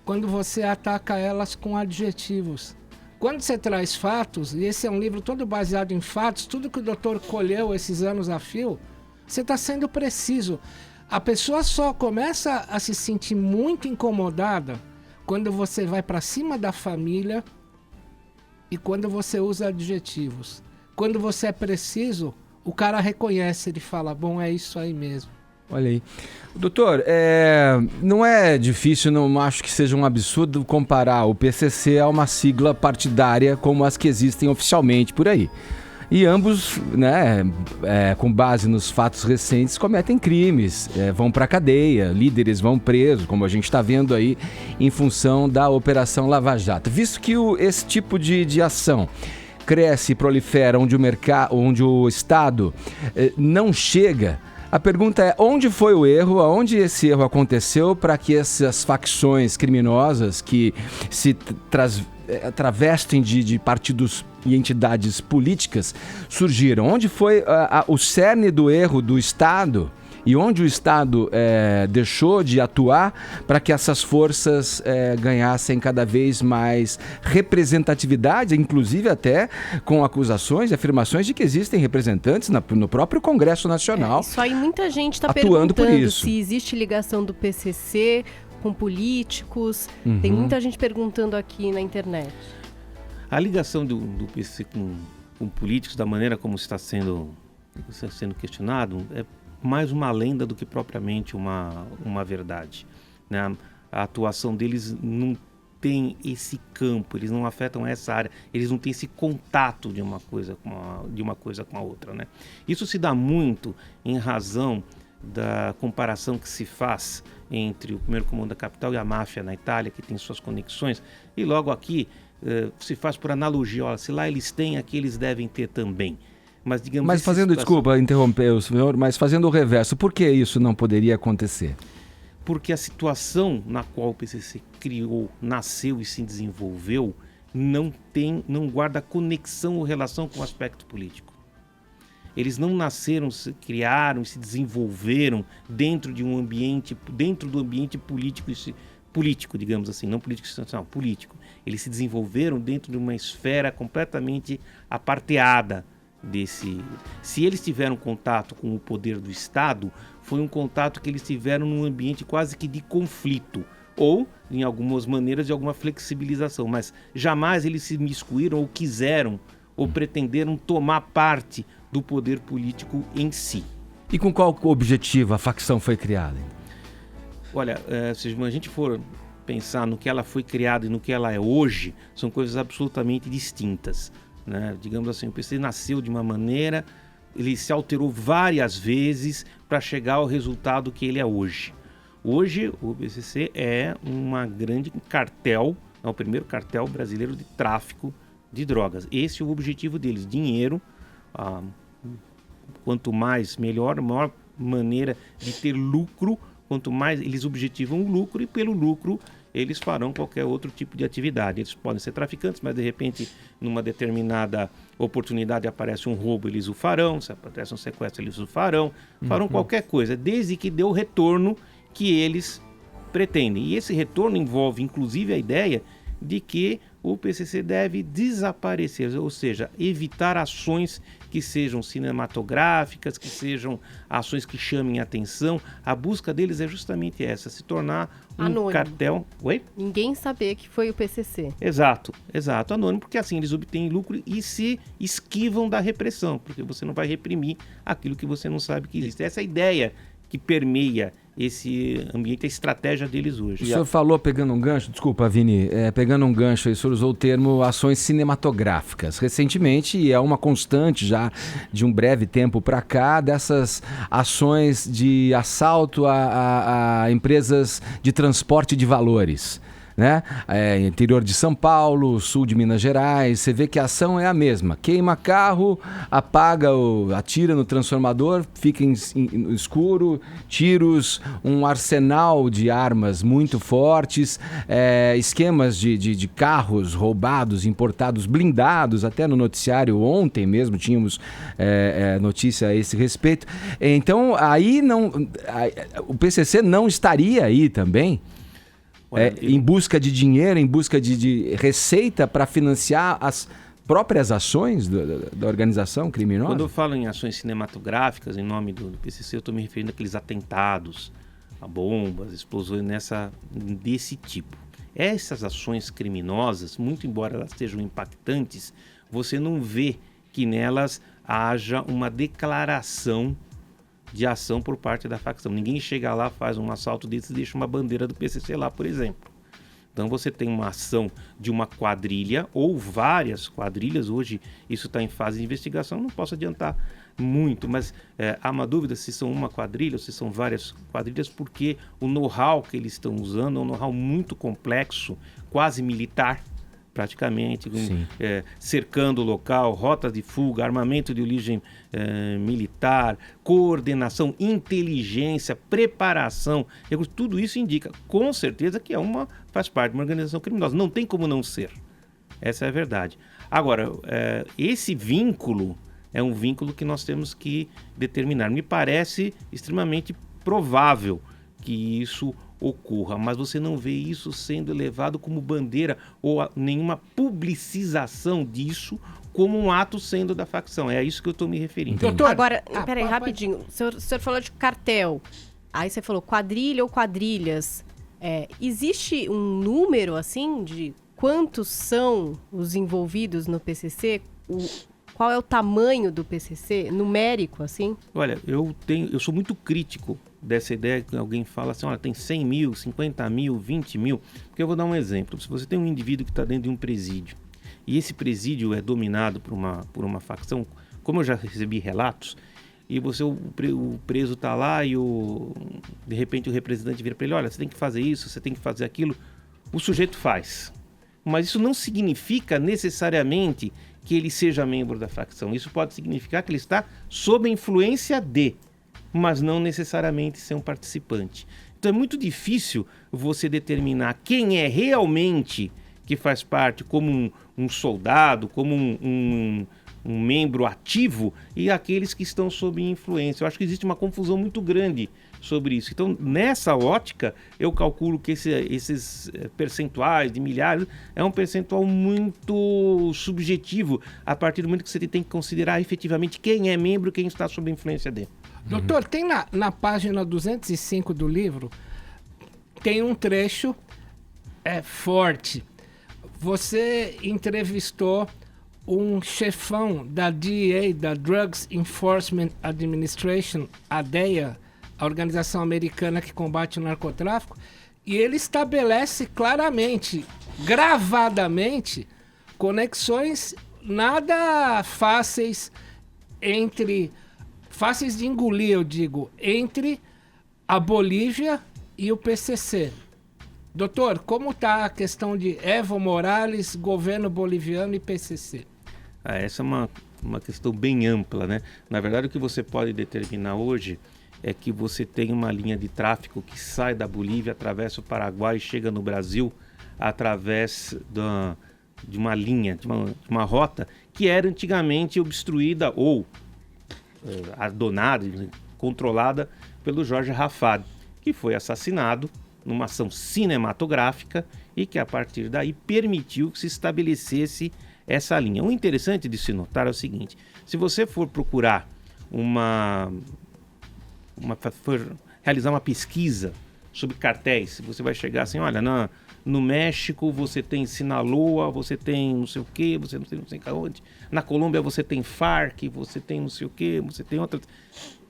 quando você ataca elas com adjetivos. Quando você traz fatos, e esse é um livro todo baseado em fatos, tudo que o doutor colheu esses anos a fio, você está sendo preciso. A pessoa só começa a se sentir muito incomodada quando você vai para cima da família e quando você usa adjetivos. Quando você é preciso, o cara reconhece, ele fala, bom, é isso aí mesmo. Olha aí. Doutor, não é difícil, não acho que seja um absurdo comparar o PCC a uma sigla partidária como as que existem oficialmente por aí. E ambos, né, com base nos fatos recentes, cometem crimes, vão para a cadeia, líderes vão presos, como a gente está vendo aí, em função da Operação Lava Jato. Visto que esse tipo de ação cresce e prolifera onde o Estado não chega, a pergunta é onde foi o erro, aonde esse erro aconteceu para que essas facções criminosas que se travestem de partidos e entidades políticas surgiram? Onde foi o cerne do erro do Estado e onde o Estado deixou de atuar para que essas forças ganhassem cada vez mais representatividade, inclusive até com acusações e afirmações de que existem representantes no próprio Congresso Nacional. Isso aí muita gente está atuando por perguntando isso. Se existe ligação do PCC com políticos. Tem muita gente perguntando aqui na internet. A ligação do PCC com políticos, da maneira como está sendo questionado, é mais uma lenda do que propriamente uma verdade, né? A atuação deles não tem esse campo, eles não afetam essa área, eles não têm esse contato de uma coisa com a outra, né? Isso se dá muito em razão da comparação que se faz entre o primeiro comando da capital e a máfia na Itália, que tem suas conexões, e logo aqui se faz por analogia, olha, se lá eles têm, aqui eles devem ter também. Mas fazendo, desculpa interromper o senhor, mas fazendo o reverso, por que isso não poderia acontecer? Porque a situação na qual o PCC criou, nasceu e se desenvolveu não guarda conexão ou relação com o aspecto político. Eles não nasceram, se criaram e se desenvolveram dentro do ambiente político, digamos assim, não político institucional, político. Eles se desenvolveram dentro de uma esfera completamente aparteada desse. Se eles tiveram contato com o poder do Estado, foi um contato que eles tiveram num ambiente quase que de conflito, ou, em algumas maneiras, de alguma flexibilização, mas jamais eles se miscuíram ou quiseram ou pretenderam tomar parte do poder político em si. E com qual objetivo a facção foi criada? Olha, se a gente for pensar no que ela foi criada e no que ela é hoje, são coisas absolutamente distintas, né? Digamos assim, o PCC nasceu de uma maneira, ele se alterou várias vezes para chegar ao resultado que ele é hoje. Hoje, o PCC é uma grande cartel, é o primeiro cartel brasileiro de tráfico de drogas. Esse é o objetivo deles, dinheiro, quanto mais melhor, a maior maneira de ter lucro, quanto mais eles objetivam o lucro, e pelo lucro eles farão qualquer outro tipo de atividade. Eles podem ser traficantes, mas de repente numa determinada oportunidade aparece um roubo, eles o farão, se aparece um sequestro, eles o farão qualquer coisa, desde que dê o retorno que eles pretendem. E esse retorno envolve inclusive a ideia de que o PCC deve desaparecer, ou seja, evitar ações que sejam cinematográficas, que sejam ações que chamem a atenção. A busca deles é justamente essa, se tornar um anônimo. Cartel. Oi? Ninguém saber que foi o PCC. Exato, anônimo, porque assim eles obtêm lucro e se esquivam da repressão, porque você não vai reprimir aquilo que você não sabe que existe. Essa é a ideia que permeia esse ambiente, a estratégia deles hoje. O senhor falou, pegando um gancho, desculpa, Vini, pegando um gancho aí, o senhor usou o termo ações cinematográficas. Recentemente, e é uma constante já de um breve tempo para cá, dessas ações de assalto a empresas de transporte de valores. Né? Interior de São Paulo, sul de Minas Gerais, você vê que a ação é a mesma. Queima carro, apaga, atira no transformador, fica no escuro, tiros, um arsenal de armas muito fortes, esquemas de carros roubados, importados, blindados, até no noticiário ontem mesmo tínhamos notícia a esse respeito. Então, aí o PCC não estaria aí também? Em busca de dinheiro, em busca de receita para financiar as próprias ações da organização criminosa? Quando eu falo em ações cinematográficas, em nome do PCC, eu estou me referindo àqueles atentados, a bombas, explosões desse tipo. Essas ações criminosas, muito embora elas sejam impactantes, você não vê que nelas haja uma declaração de ação por parte da facção. Ninguém chega lá, faz um assalto desses e deixa uma bandeira do PCC lá, por exemplo. Então você tem uma ação de uma quadrilha ou várias quadrilhas. Hoje isso está em fase de investigação, não posso adiantar muito, mas há uma dúvida se são uma quadrilha ou se são várias quadrilhas, porque o know-how que eles estão usando é um know-how muito complexo, quase militar, praticamente, cercando o local, rotas de fuga, armamento de origem militar, coordenação, inteligência, preparação, tudo isso indica com certeza que faz parte de uma organização criminosa. Não tem como não ser. Essa é a verdade. Agora, esse vínculo é um vínculo que nós temos que determinar. Me parece extremamente provável que isso ocorra, mas você não vê isso sendo levado como bandeira ou nenhuma publicização disso como um ato sendo da facção. É a isso que eu estou me referindo. Doutor, agora, peraí, rapidinho. O senhor falou de cartel, aí você falou quadrilha ou quadrilhas. Existe um número, assim, de quantos são os envolvidos no PCC? Qual é o tamanho do PCC, numérico, assim? Olha, eu sou muito crítico dessa ideia que alguém fala assim, olha, tem 100 mil, 50 mil, 20 mil. Porque eu vou dar um exemplo. Se você tem um indivíduo que está dentro de um presídio e esse presídio é dominado por uma facção, como eu já recebi relatos, e o preso está lá e de repente o representante vira para ele, olha, você tem que fazer isso, você tem que fazer aquilo. O sujeito faz. Mas isso não significa necessariamente que ele seja membro da facção. Isso pode significar que ele está sob a influência mas não necessariamente ser um participante. Então é muito difícil você determinar quem é realmente que faz parte como um soldado, como um membro ativo e aqueles que estão sob influência. Eu acho que existe uma confusão muito grande sobre isso. Então, nessa ótica, eu calculo que esses percentuais de milhares é um percentual muito subjetivo a partir do momento que você tem que considerar efetivamente quem é membro e quem está sob a influência dele. Doutor, tem na página 205 do livro, tem um trecho forte. Você entrevistou um chefão da DEA, da Drugs Enforcement Administration, a DEA, a organização americana que combate o narcotráfico, e ele estabelece claramente, gravadamente, conexões nada fáceis fáceis de engolir, eu digo, entre a Bolívia e o PCC. Doutor, como está a questão de Evo Morales, governo boliviano e PCC? Essa é uma questão bem ampla, né? Na verdade, o que você pode determinar hoje é que você tem uma linha de tráfico que sai da Bolívia, atravessa o Paraguai e chega no Brasil através de uma linha, de uma rota que era antigamente obstruída ou adonada, controlada pelo Jorge Rafad, que foi assassinado numa ação cinematográfica e que a partir daí permitiu que se estabelecesse essa linha. O interessante de se notar é o seguinte: se você for procurar realizar uma pesquisa sobre cartéis, você vai chegar assim, olha, no México você tem Sinaloa, você tem não sei o que, você não sei onde. Na Colômbia você tem Farc, você tem não sei o que, você tem outras.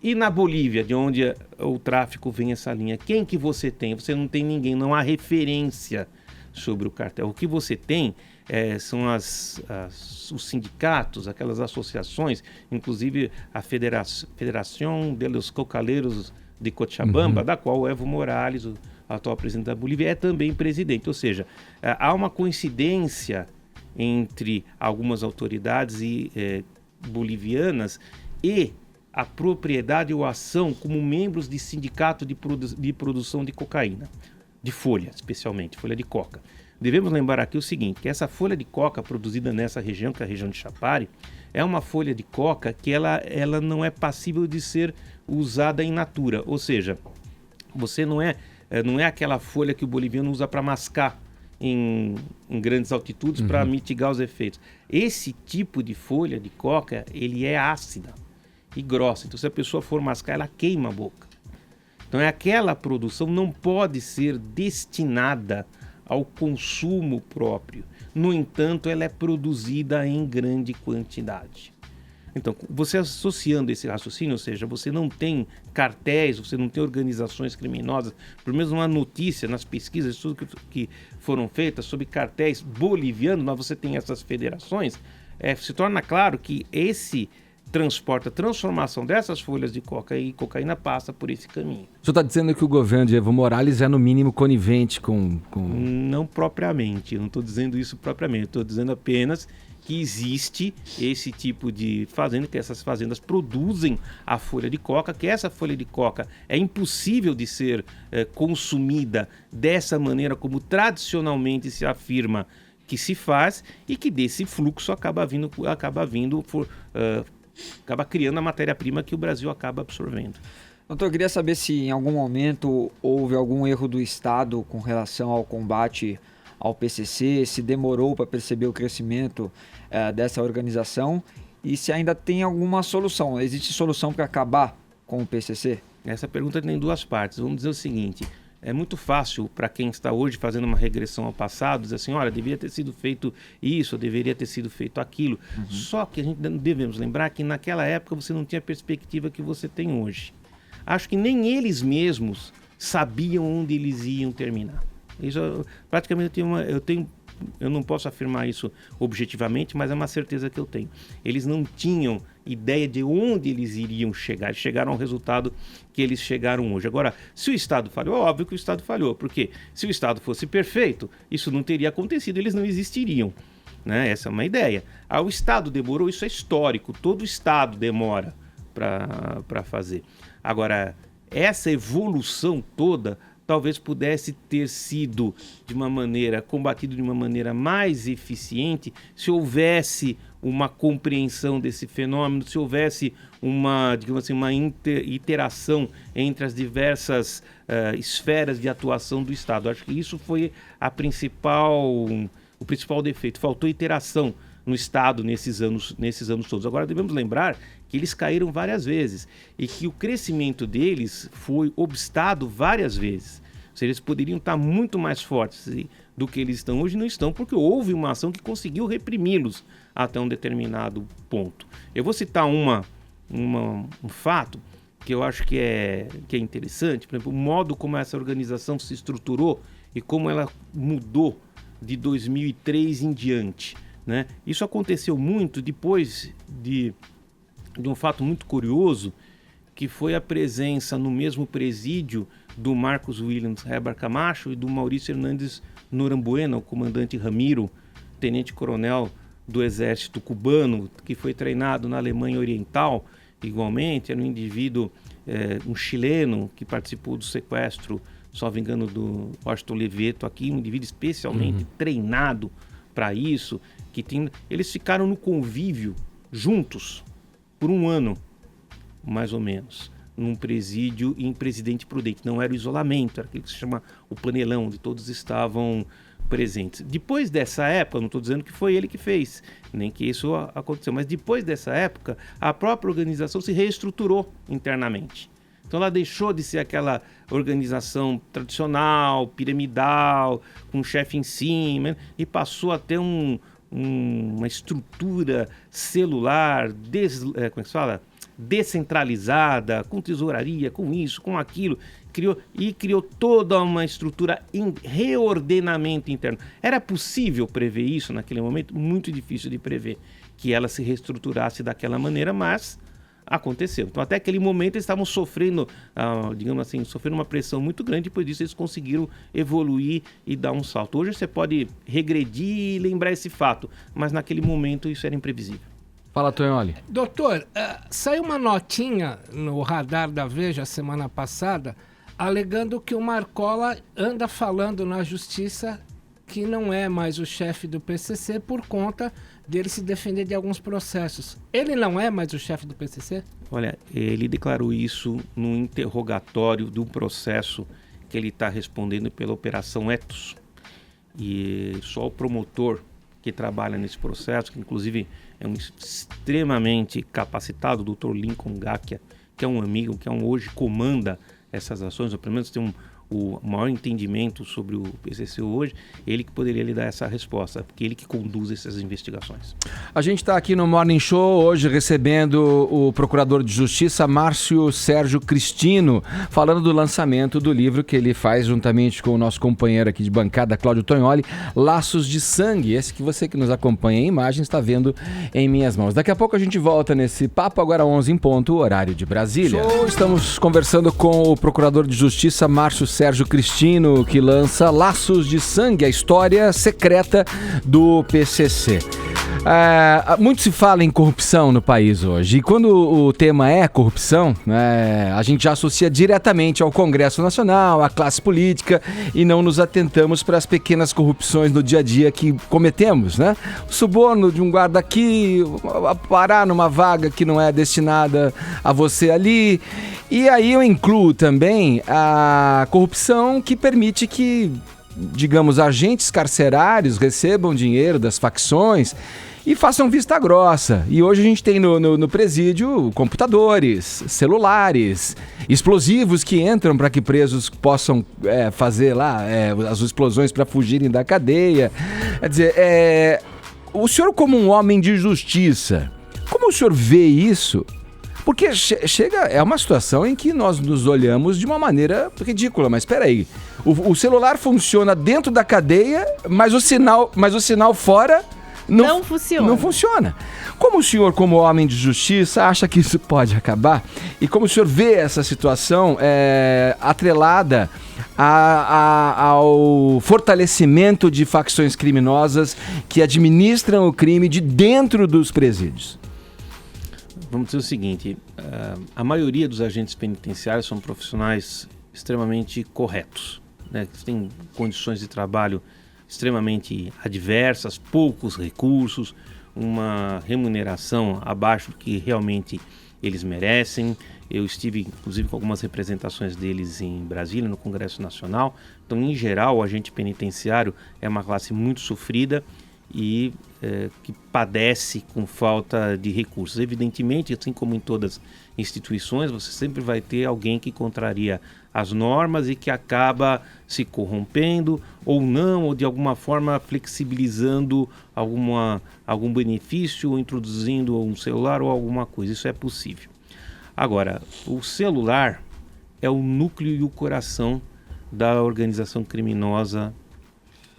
E na Bolívia, de onde o tráfico vem essa linha, quem que você tem? Você não tem ninguém, não há referência sobre o cartel. O que você tem são os sindicatos, aquelas associações, inclusive a Federação de los Cocaleiros de Cochabamba, da qual o Evo Morales, o atual presidente da Bolívia, é também presidente. Ou seja, há uma coincidência entre algumas autoridades bolivianas e a propriedade ou ação como membros de sindicato de produção de cocaína, de folha, especialmente, folha de coca. Devemos lembrar aqui o seguinte, que essa folha de coca produzida nessa região, que é a região de Chapare, é uma folha de coca que ela não é passível de ser usada in natura, ou seja, você não é aquela folha que o boliviano usa para mascar em grandes altitudes para mitigar os efeitos. Esse tipo de folha de coca, ele é ácida e grossa, então se a pessoa for mascar, ela queima a boca. Então aquela produção não pode ser destinada ao consumo próprio. No entanto, ela é produzida em grande quantidade. Então, você associando esse raciocínio, ou seja, você não tem cartéis, você não tem organizações criminosas, pelo menos uma notícia nas pesquisas, tudo que foram feitas sobre cartéis bolivianos, mas você tem essas federações, se torna claro que a transformação dessas folhas de coca e cocaína passa por esse caminho. O senhor está dizendo que o governo de Evo Morales é no mínimo conivente com... Não propriamente, eu não estou dizendo isso propriamente, estou dizendo apenas que existe esse tipo de fazenda, que essas fazendas produzem a folha de coca, que essa folha de coca é impossível de ser consumida dessa maneira como tradicionalmente se afirma que se faz, e que desse fluxo acaba criando a matéria-prima que o Brasil acaba absorvendo. Doutor, eu queria saber se em algum momento houve algum erro do Estado com relação ao combate ao PCC, se demorou para perceber o crescimento dessa organização e se ainda tem alguma solução. Existe solução para acabar com o PCC? Essa pergunta tem duas partes. Vamos dizer o seguinte, é muito fácil para quem está hoje fazendo uma regressão ao passado, dizer assim, olha, deveria ter sido feito isso, deveria ter sido feito aquilo. Só que a gente devemos lembrar que naquela época você não tinha a perspectiva que você tem hoje. Acho que nem eles mesmos sabiam onde eles iam terminar. Isso, praticamente eu não posso afirmar isso objetivamente, mas é uma certeza que eu tenho. Eles não tinham ideia de onde eles iriam chegar. Eles chegaram ao resultado que eles chegaram hoje. Agora, se o Estado falhou, é óbvio que o Estado falhou, porque se o Estado fosse perfeito, isso não teria acontecido, eles não existiriam. Né? Essa é uma ideia. O Estado demorou, isso é histórico, todo Estado demora para fazer. Agora, essa evolução toda talvez pudesse ter sido combatido de uma maneira mais eficiente se houvesse uma compreensão desse fenômeno, se houvesse uma interação entre as diversas esferas de atuação do Estado. Acho que isso foi o principal defeito. Faltou interação no Estado nesses anos todos. Agora devemos lembrar que eles caíram várias vezes e que o crescimento deles foi obstado várias vezes. Ou seja, eles poderiam estar muito mais fortes do que eles estão hoje, não estão, porque houve uma ação que conseguiu reprimi-los até um determinado ponto. Eu vou citar um fato que eu acho que é interessante, por exemplo, o modo como essa organização se estruturou e como ela mudou de 2003 em diante. Né? Isso aconteceu muito depois de um fato muito curioso, que foi a presença no mesmo presídio do Marcos Williams Rebar Camacho e do Maurício Hernandes Norambuena, o comandante Ramiro, tenente-coronel do exército cubano, que foi treinado na Alemanha Oriental, igualmente, era um indivíduo, um chileno, que participou do sequestro, só me engano, do Washington Leveto aqui, um indivíduo especialmente treinado para isso, eles ficaram no convívio juntos por um ano, mais ou menos, num presídio em Presidente Prudente. Não era o isolamento, era aquilo que se chama o panelão, onde todos estavam presentes. Depois dessa época, não estou dizendo que foi ele que fez, nem que isso aconteceu, mas depois dessa época, a própria organização se reestruturou internamente. Então ela deixou de ser aquela organização tradicional, piramidal, com um chefe em cima, e passou a ter uma estrutura celular, como é que se fala? descentralizada, com tesouraria, com isso, com aquilo, criou toda uma estrutura em reordenamento interno. Era possível prever isso naquele momento? Muito difícil de prever que ela se reestruturasse daquela maneira, mas aconteceu. Então, até aquele momento, eles estavam sofrendo, digamos assim, sofrendo uma pressão muito grande. Depois disso, eles conseguiram evoluir e dar um salto. Hoje, você pode regredir e lembrar esse fato, mas naquele momento, isso era imprevisível. Fala, Tonholi. Doutor, saiu uma notinha no radar da Veja semana passada, alegando que o Marcola anda falando na justiça que não é mais o chefe do PCC por conta dele se defender de alguns processos. Ele não é mais o chefe do PCC? Olha, ele declarou isso no interrogatório de um processo que ele está respondendo pela Operação Ethos. E só o promotor que trabalha nesse processo, que inclusive é um extremamente capacitado, o Dr. Lincoln Gacchia, que é um amigo, que hoje comanda essas ações, ou pelo menos tem o maior entendimento sobre o PCC hoje, ele que poderia lhe dar essa resposta, porque ele que conduz essas investigações. A gente está aqui no Morning Show hoje recebendo o Procurador de Justiça Márcio Sérgio Cristino, falando do lançamento do livro que ele faz juntamente com o nosso companheiro aqui de bancada, Cláudio Tonholi, Laços de Sangue, esse que você que nos acompanha em imagens está vendo em minhas mãos. Daqui a pouco a gente volta nesse papo, agora 11 em ponto, horário de Brasília. Show. Estamos conversando com o Procurador de Justiça Márcio Sérgio Cristino, que lança Laços de Sangue, a história secreta do PCC. Muito se fala em corrupção no país hoje, e quando o tema é corrupção, a gente já associa diretamente ao Congresso Nacional, à classe política, e não nos atentamos para as pequenas corrupções no dia a dia que cometemos, né? O suborno de um guarda aqui, parar numa vaga que não é destinada a você ali. E aí eu incluo também a corrupção que permite que, digamos, agentes carcerários recebam dinheiro das facções e façam vista grossa. E hoje a gente tem no presídio computadores, celulares, explosivos que entram para que presos possam fazer lá as explosões para fugirem da cadeia. Quer dizer, o senhor, como um homem de justiça, como o senhor vê isso? Porque é uma situação em que nós nos olhamos de uma maneira ridícula. Mas espera aí, o celular funciona dentro da cadeia, mas o sinal fora não funciona. Como o senhor, como homem de justiça, acha que isso pode acabar? E como o senhor vê essa situação atrelada ao fortalecimento de facções criminosas que administram o crime de dentro dos presídios? Vamos dizer o seguinte, a maioria dos agentes penitenciários são profissionais extremamente corretos, né? Que têm condições de trabalho extremamente adversas, poucos recursos, uma remuneração abaixo do que realmente eles merecem. Eu estive, inclusive, com algumas representações deles em Brasília, no Congresso Nacional. Então, em geral, o agente penitenciário é uma classe muito sofrida e que padece com falta de recursos. Evidentemente, assim como em todas as instituições, você sempre vai ter alguém que contraria as normas e que acaba se corrompendo ou não, ou de alguma forma flexibilizando algum benefício, ou introduzindo um celular ou alguma coisa. Isso é possível. Agora, o celular é o núcleo e o coração da organização criminosa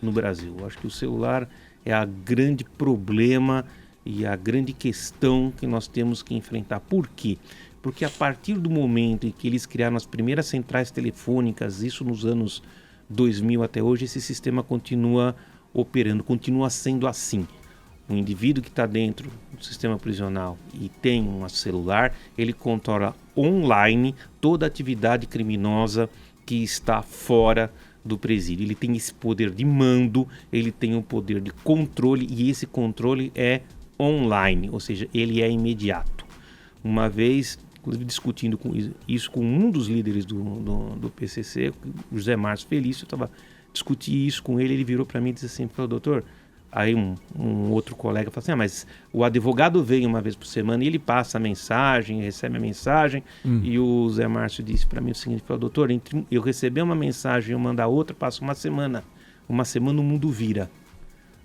no Brasil. Eu acho que o celular é a grande problema e a grande questão que nós temos que enfrentar. Por quê? Porque a partir do momento em que eles criaram as primeiras centrais telefônicas, isso nos anos 2000 até hoje, esse sistema continua operando, continua sendo assim. O indivíduo que está dentro do sistema prisional e tem um celular, ele controla online toda a atividade criminosa que está fora do presídio. Ele tem esse poder de mando, ele tem um poder de controle e esse controle é online, ou seja, ele é imediato. Uma vez, inclusive discutindo isso com um dos líderes do PCC, o José Márcio Felício, eu estava discutindo isso com ele virou para mim e disse assim, doutor, aí um outro colega falou assim, mas o advogado vem uma vez por semana e ele passa a mensagem, recebe a mensagem, e o Zé Márcio disse para mim o seguinte, falou, doutor, entre eu receber uma mensagem e eu mandar outra, passa uma semana o mundo vira.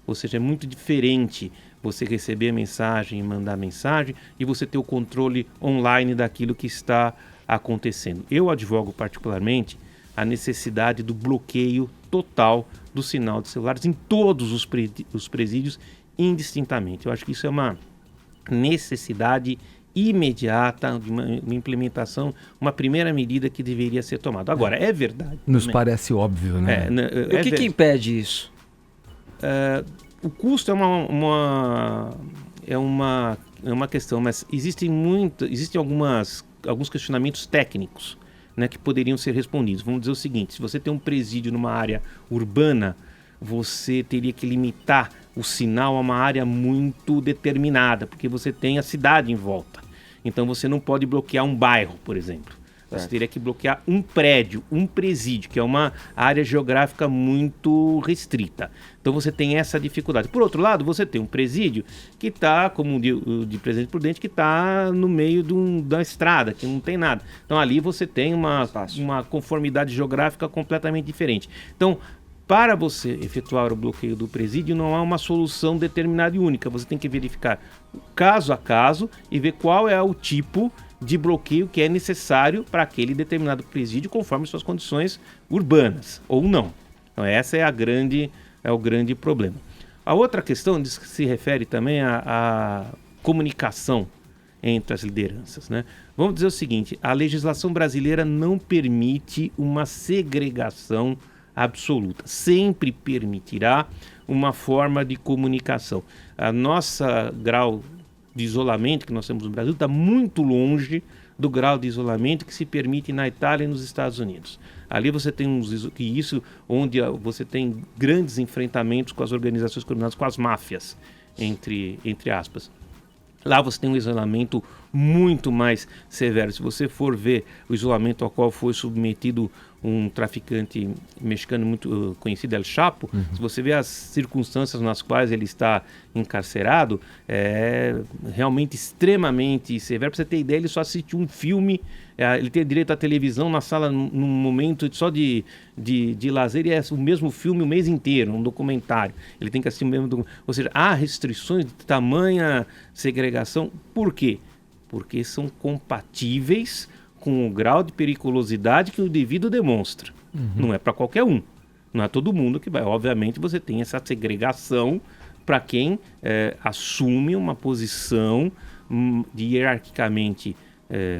Ou seja, é muito diferente você receber a mensagem e mandar mensagem, e você ter o controle online daquilo que está acontecendo. Eu advogo particularmente a necessidade do bloqueio total do sinal de celulares em todos os presídios, indistintamente. Eu acho que isso é uma necessidade imediata de uma implementação, uma primeira medida que deveria ser tomada. Agora, é verdade. Nos parece óbvio, né? E o que impede isso? O custo é uma questão, mas existem alguns questionamentos técnicos, né, que poderiam ser respondidos. Vamos dizer o seguinte: se você tem um presídio numa área urbana, você teria que limitar o sinal a uma área muito determinada, porque você tem a cidade em volta. Então você não pode bloquear um bairro, por exemplo. Você teria que bloquear um prédio, um presídio, que é uma área geográfica muito restrita. Então você tem essa dificuldade. Por outro lado, você tem um presídio que está, como o de Presidente Prudente, que está no meio da estrada, que não tem nada. Então ali você tem uma conformidade geográfica completamente diferente. Então, para você efetuar o bloqueio do presídio, não há uma solução determinada e única. Você tem que verificar caso a caso e ver qual é o tipo de bloqueio que é necessário para aquele determinado presídio, conforme suas condições urbanas, ou não. Então essa é o grande problema. A outra questão se refere também à comunicação entre as lideranças, né? Vamos dizer o seguinte: a legislação brasileira não permite uma segregação absoluta, sempre permitirá uma forma de comunicação. A nossa grau de isolamento que nós temos no Brasil está muito longe do grau de isolamento que se permite na Itália e nos Estados Unidos. Ali você tem onde você tem grandes enfrentamentos com as organizações criminosas, com as máfias, entre aspas. Lá você tem um isolamento muito mais severo. Se você for ver o isolamento ao qual foi submetido um traficante mexicano muito conhecido, El Chapo, se você vê as circunstâncias nas quais ele está encarcerado, é realmente extremamente severo. Para você ter ideia, ele só assiste um filme, ele tem direito à televisão na sala num momento só de lazer, e é o mesmo filme o mês inteiro, um documentário. Ele tem que assistir o mesmo documentário. Ou seja, há restrições de tamanha segregação. Por quê? Porque são compatíveis com o grau de periculosidade que o indivíduo demonstra. Não é para qualquer um. Não é todo mundo que vai. Obviamente você tem essa segregação para quem assume uma posição de hierarquicamente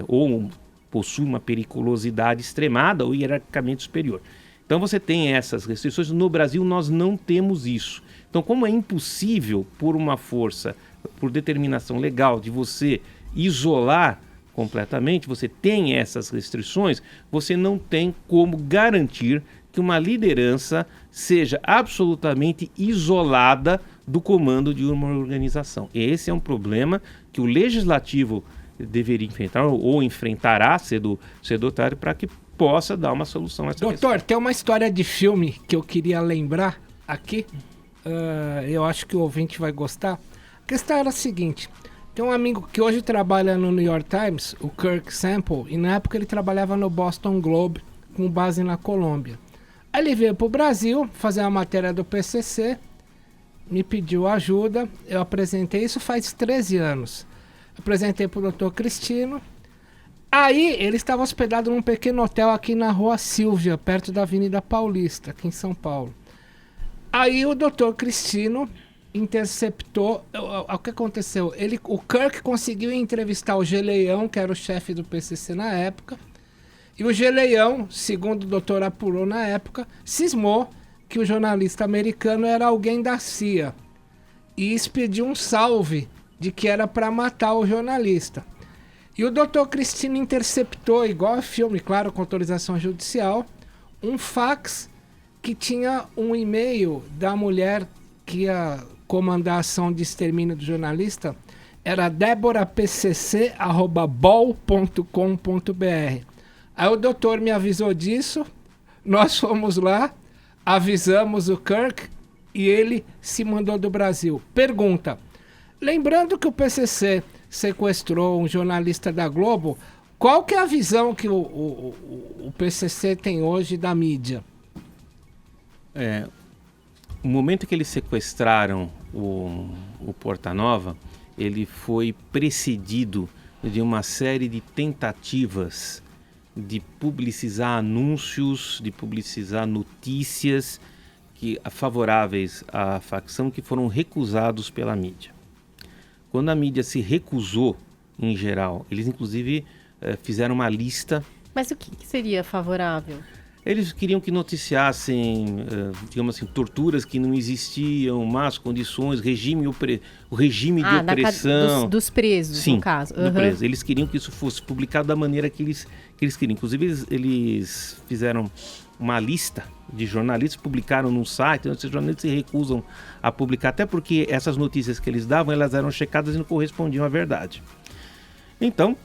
ou possui uma periculosidade extremada ou hierarquicamente superior. Então você tem essas restrições. No Brasil nós não temos isso. Então, como é impossível por uma força, por determinação legal de você isolar completamente, você tem essas restrições, você não tem como garantir que uma liderança seja absolutamente isolada do comando de uma organização. Esse é um problema que o legislativo deveria enfrentar ou enfrentará cedo ou tarde para que possa dar uma solução a essa questão. Doutor, tem uma história de filme que eu queria lembrar aqui. Eu acho que o ouvinte vai gostar. A questão era a seguinte: tem um amigo que hoje trabalha no New York Times, o Kirk Sample, e na época ele trabalhava no Boston Globe, com base na Colômbia. Aí ele veio para o Brasil fazer uma matéria do PCC, me pediu ajuda, eu apresentei, isso faz 13 anos. Apresentei para o Dr. Cristino. Aí ele estava hospedado num pequeno hotel aqui na Rua Silvia, perto da Avenida Paulista, aqui em São Paulo. Aí o Dr. Cristino interceptou. O que aconteceu? O Kirk conseguiu entrevistar o Geleião, que era o chefe do PCC na época, e o Geleião, segundo o doutor apurou na época, cismou que o jornalista americano era alguém da CIA e expediu um salve de que era para matar o jornalista. E o doutor Cristino interceptou, igual a filme, claro, com autorização judicial, um fax que tinha um e-mail da mulher que ia comandar a ação de extermínio do jornalista, era deborapcc@bol.com.br. Aí o doutor me avisou disso, nós fomos lá, avisamos o Kirk e ele se mandou do Brasil. Pergunta: lembrando que o PCC sequestrou um jornalista da Globo, qual que é a visão que o PCC tem hoje da mídia? O momento que eles sequestraram o o Portanova, ele foi precedido de uma série de tentativas de publicizar anúncios, de publicizar notícias favoráveis à facção que foram recusados pela mídia. Quando a mídia se recusou, em geral, eles inclusive fizeram uma lista. Mas o que seria favorável? Eles queriam que noticiassem, digamos assim, torturas que não existiam, más condições, o regime de opressão. Dos presos, sim, no caso. Do preso. Eles queriam que isso fosse publicado da maneira que eles queriam. Inclusive, eles fizeram uma lista de jornalistas, publicaram num site, esses jornalistas se recusam a publicar, até porque essas notícias que eles davam, elas eram checadas e não correspondiam à verdade. Então,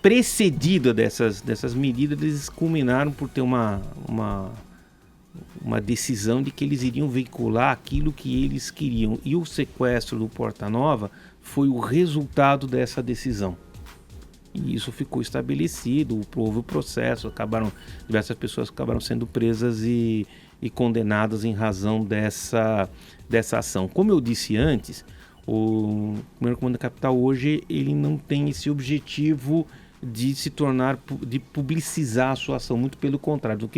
precedida dessas medidas, eles culminaram por ter uma decisão de que eles iriam veicular aquilo que eles queriam. E o sequestro do Portanova foi o resultado dessa decisão. E isso ficou estabelecido, houve o processo, diversas pessoas acabaram sendo presas e condenadas em razão dessa ação. Como eu disse antes, o primeiro comando da capital hoje ele não tem esse objetivo de se tornar, de publicizar a sua ação, muito pelo contrário,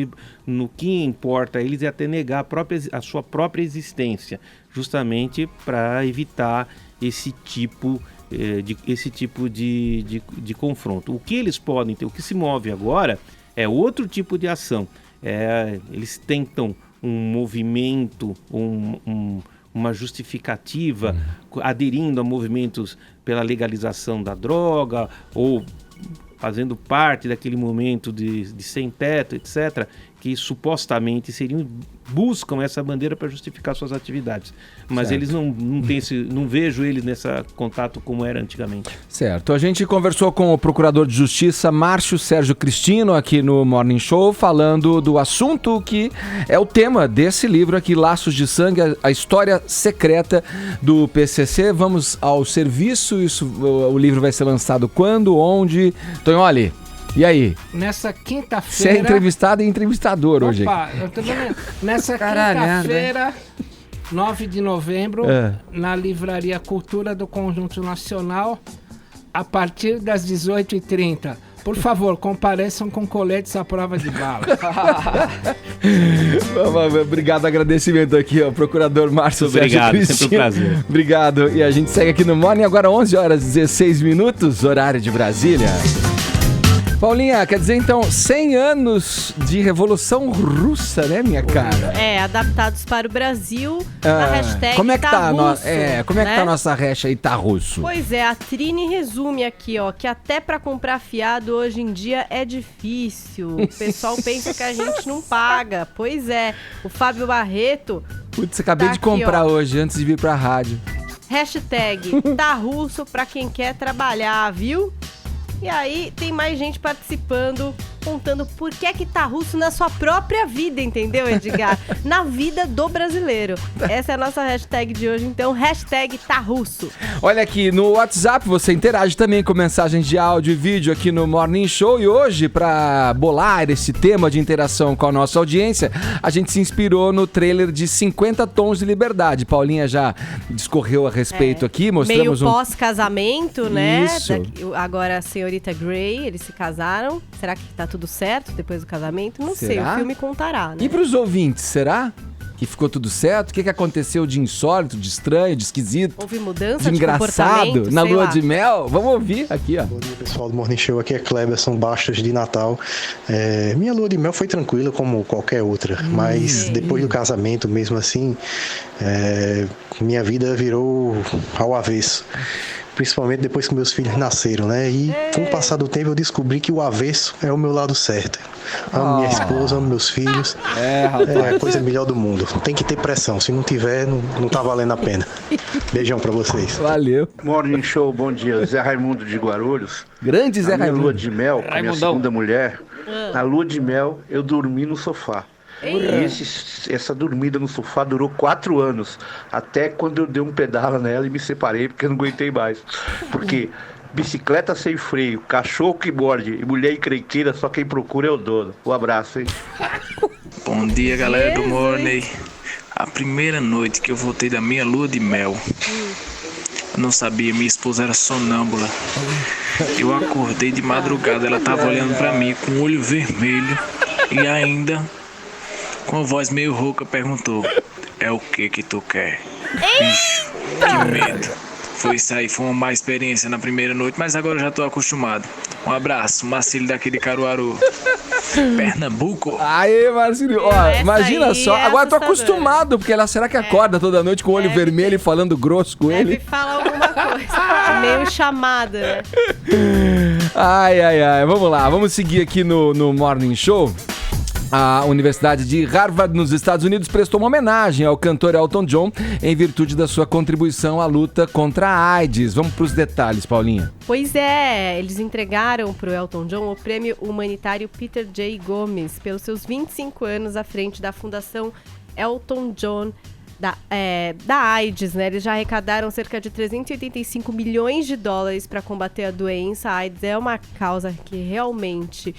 no que importa a eles é até negar a sua própria existência, justamente para evitar esse tipo de confronto. O que eles podem ter, o que se move agora é outro tipo de ação. Eles tentam um movimento, uma justificativa, aderindo a movimentos pela legalização da droga ou fazendo parte daquele momento de sem teto, etc., que supostamente buscam essa bandeira para justificar suas atividades. Mas certo. Eles não vejo eles nesse contato como era antigamente. Certo. A gente conversou com o Procurador de Justiça, Márcio Sérgio Cristino, aqui no Morning Show, falando do assunto que é o tema desse livro aqui, Laços de Sangue, a história secreta do PCC. Vamos ao serviço. O livro vai ser lançado quando, onde? Tonholi, e aí? Nessa quinta-feira... Você é entrevistado e entrevistador hoje. Eu tô vendo. Nessa quinta-feira, 9 de novembro, na Livraria Cultura do Conjunto Nacional, a partir das 18h30. Por favor, compareçam com coletes à prova de bala. Obrigado, agradecimento aqui ao Procurador Márcio Sérgio Cristino. Sempre um prazer. Obrigado. E a gente segue aqui no Morning, agora 11h16, horário de Brasília. Paulinha, quer dizer então 100 anos de Revolução Russa, né, minha cara? Adaptados para o Brasil, a hashtag como é que tá russo, como é que tá a nossa hashtag tá russo? Pois é, a Trini resume aqui, ó, que até para comprar fiado hoje em dia é difícil. O pessoal pensa que a gente não paga. Pois é, o Fábio Barreto... Putz, acabei de comprar hoje, antes de vir pra rádio. Hashtag tá russo pra quem quer trabalhar, viu? E aí tem mais gente participando, contando por que tá russo na sua própria vida, entendeu, Edgar? Na vida do brasileiro. Essa é a nossa hashtag de hoje, então, hashtag tá russo. Olha aqui, no WhatsApp você interage também com mensagens de áudio e vídeo aqui no Morning Show. E hoje, para bolar esse tema de interação com a nossa audiência, a gente se inspirou no trailer de 50 Tons de Liberdade. Paulinha já discorreu a respeito aqui, mostramos meio pós-casamento, né? Isso. Agora a senhorita Grey, eles se casaram. Será que tá tudo certo depois do casamento? Não sei, o filme contará, né? E pros ouvintes, será que ficou tudo certo? O que aconteceu de insólito, de estranho, de esquisito? Houve mudança de engraçado na lua de mel? Vamos ouvir aqui, ó. Bom dia, pessoal do Morning Show. Aqui é Cleberson Bastos de Natal. Minha lua de mel foi tranquila como qualquer outra, mas depois do casamento, mesmo assim, minha vida virou ao avesso. Principalmente depois que meus filhos nasceram, né? E com o passar do tempo eu descobri que o avesso é o meu lado certo. Amo minha esposa, amo meus filhos. É a coisa melhor do mundo. Tem que ter pressão. Se não tiver, não tá valendo a pena. Beijão pra vocês. Valeu. Morning Show, bom dia. Zé Raimundo de Guarulhos. Grande Zé Raimundo. Na minha lua de mel, com a minha segunda mulher, na lua de mel eu dormi no sofá. E essa dormida no sofá durou 4 anos, até quando eu dei um pedala nela e me separei porque eu não aguentei mais. Porque bicicleta sem freio, cachorro que morde e mulher encrenqueira, só quem procura é o dono. Um abraço, hein? Bom dia, galera do Morning. A primeira noite que eu voltei da minha lua de mel, Não sabia, minha esposa era sonâmbula. Eu acordei de madrugada, ela tava olhando pra mim com o olho vermelho e ainda com a voz meio rouca perguntou: é o que tu quer? Bicho, que medo. Foi isso aí, foi uma má experiência na primeira noite, mas agora eu já tô acostumado. Um abraço, Marcílio daqui de Caruaru, Pernambuco. Aê, Marcílio. Ó, imagina só. Agora eu tô acostumado, porque ela será que acorda toda noite com o olho vermelho e falando grosso com ele? Deve falar alguma coisa. Meio chamada, né? Ai. Vamos lá, vamos seguir aqui no Morning Show. A Universidade de Harvard, nos Estados Unidos, prestou uma homenagem ao cantor Elton John em virtude da sua contribuição à luta contra a AIDS. Vamos para os detalhes, Paulinha. Pois é, eles entregaram para o Elton John o prêmio humanitário Peter J. Gomes pelos seus 25 anos à frente da Fundação Elton John da AIDS, né? Eles já arrecadaram cerca de 385 milhões de dólares para combater a doença. A AIDS é uma causa que realmente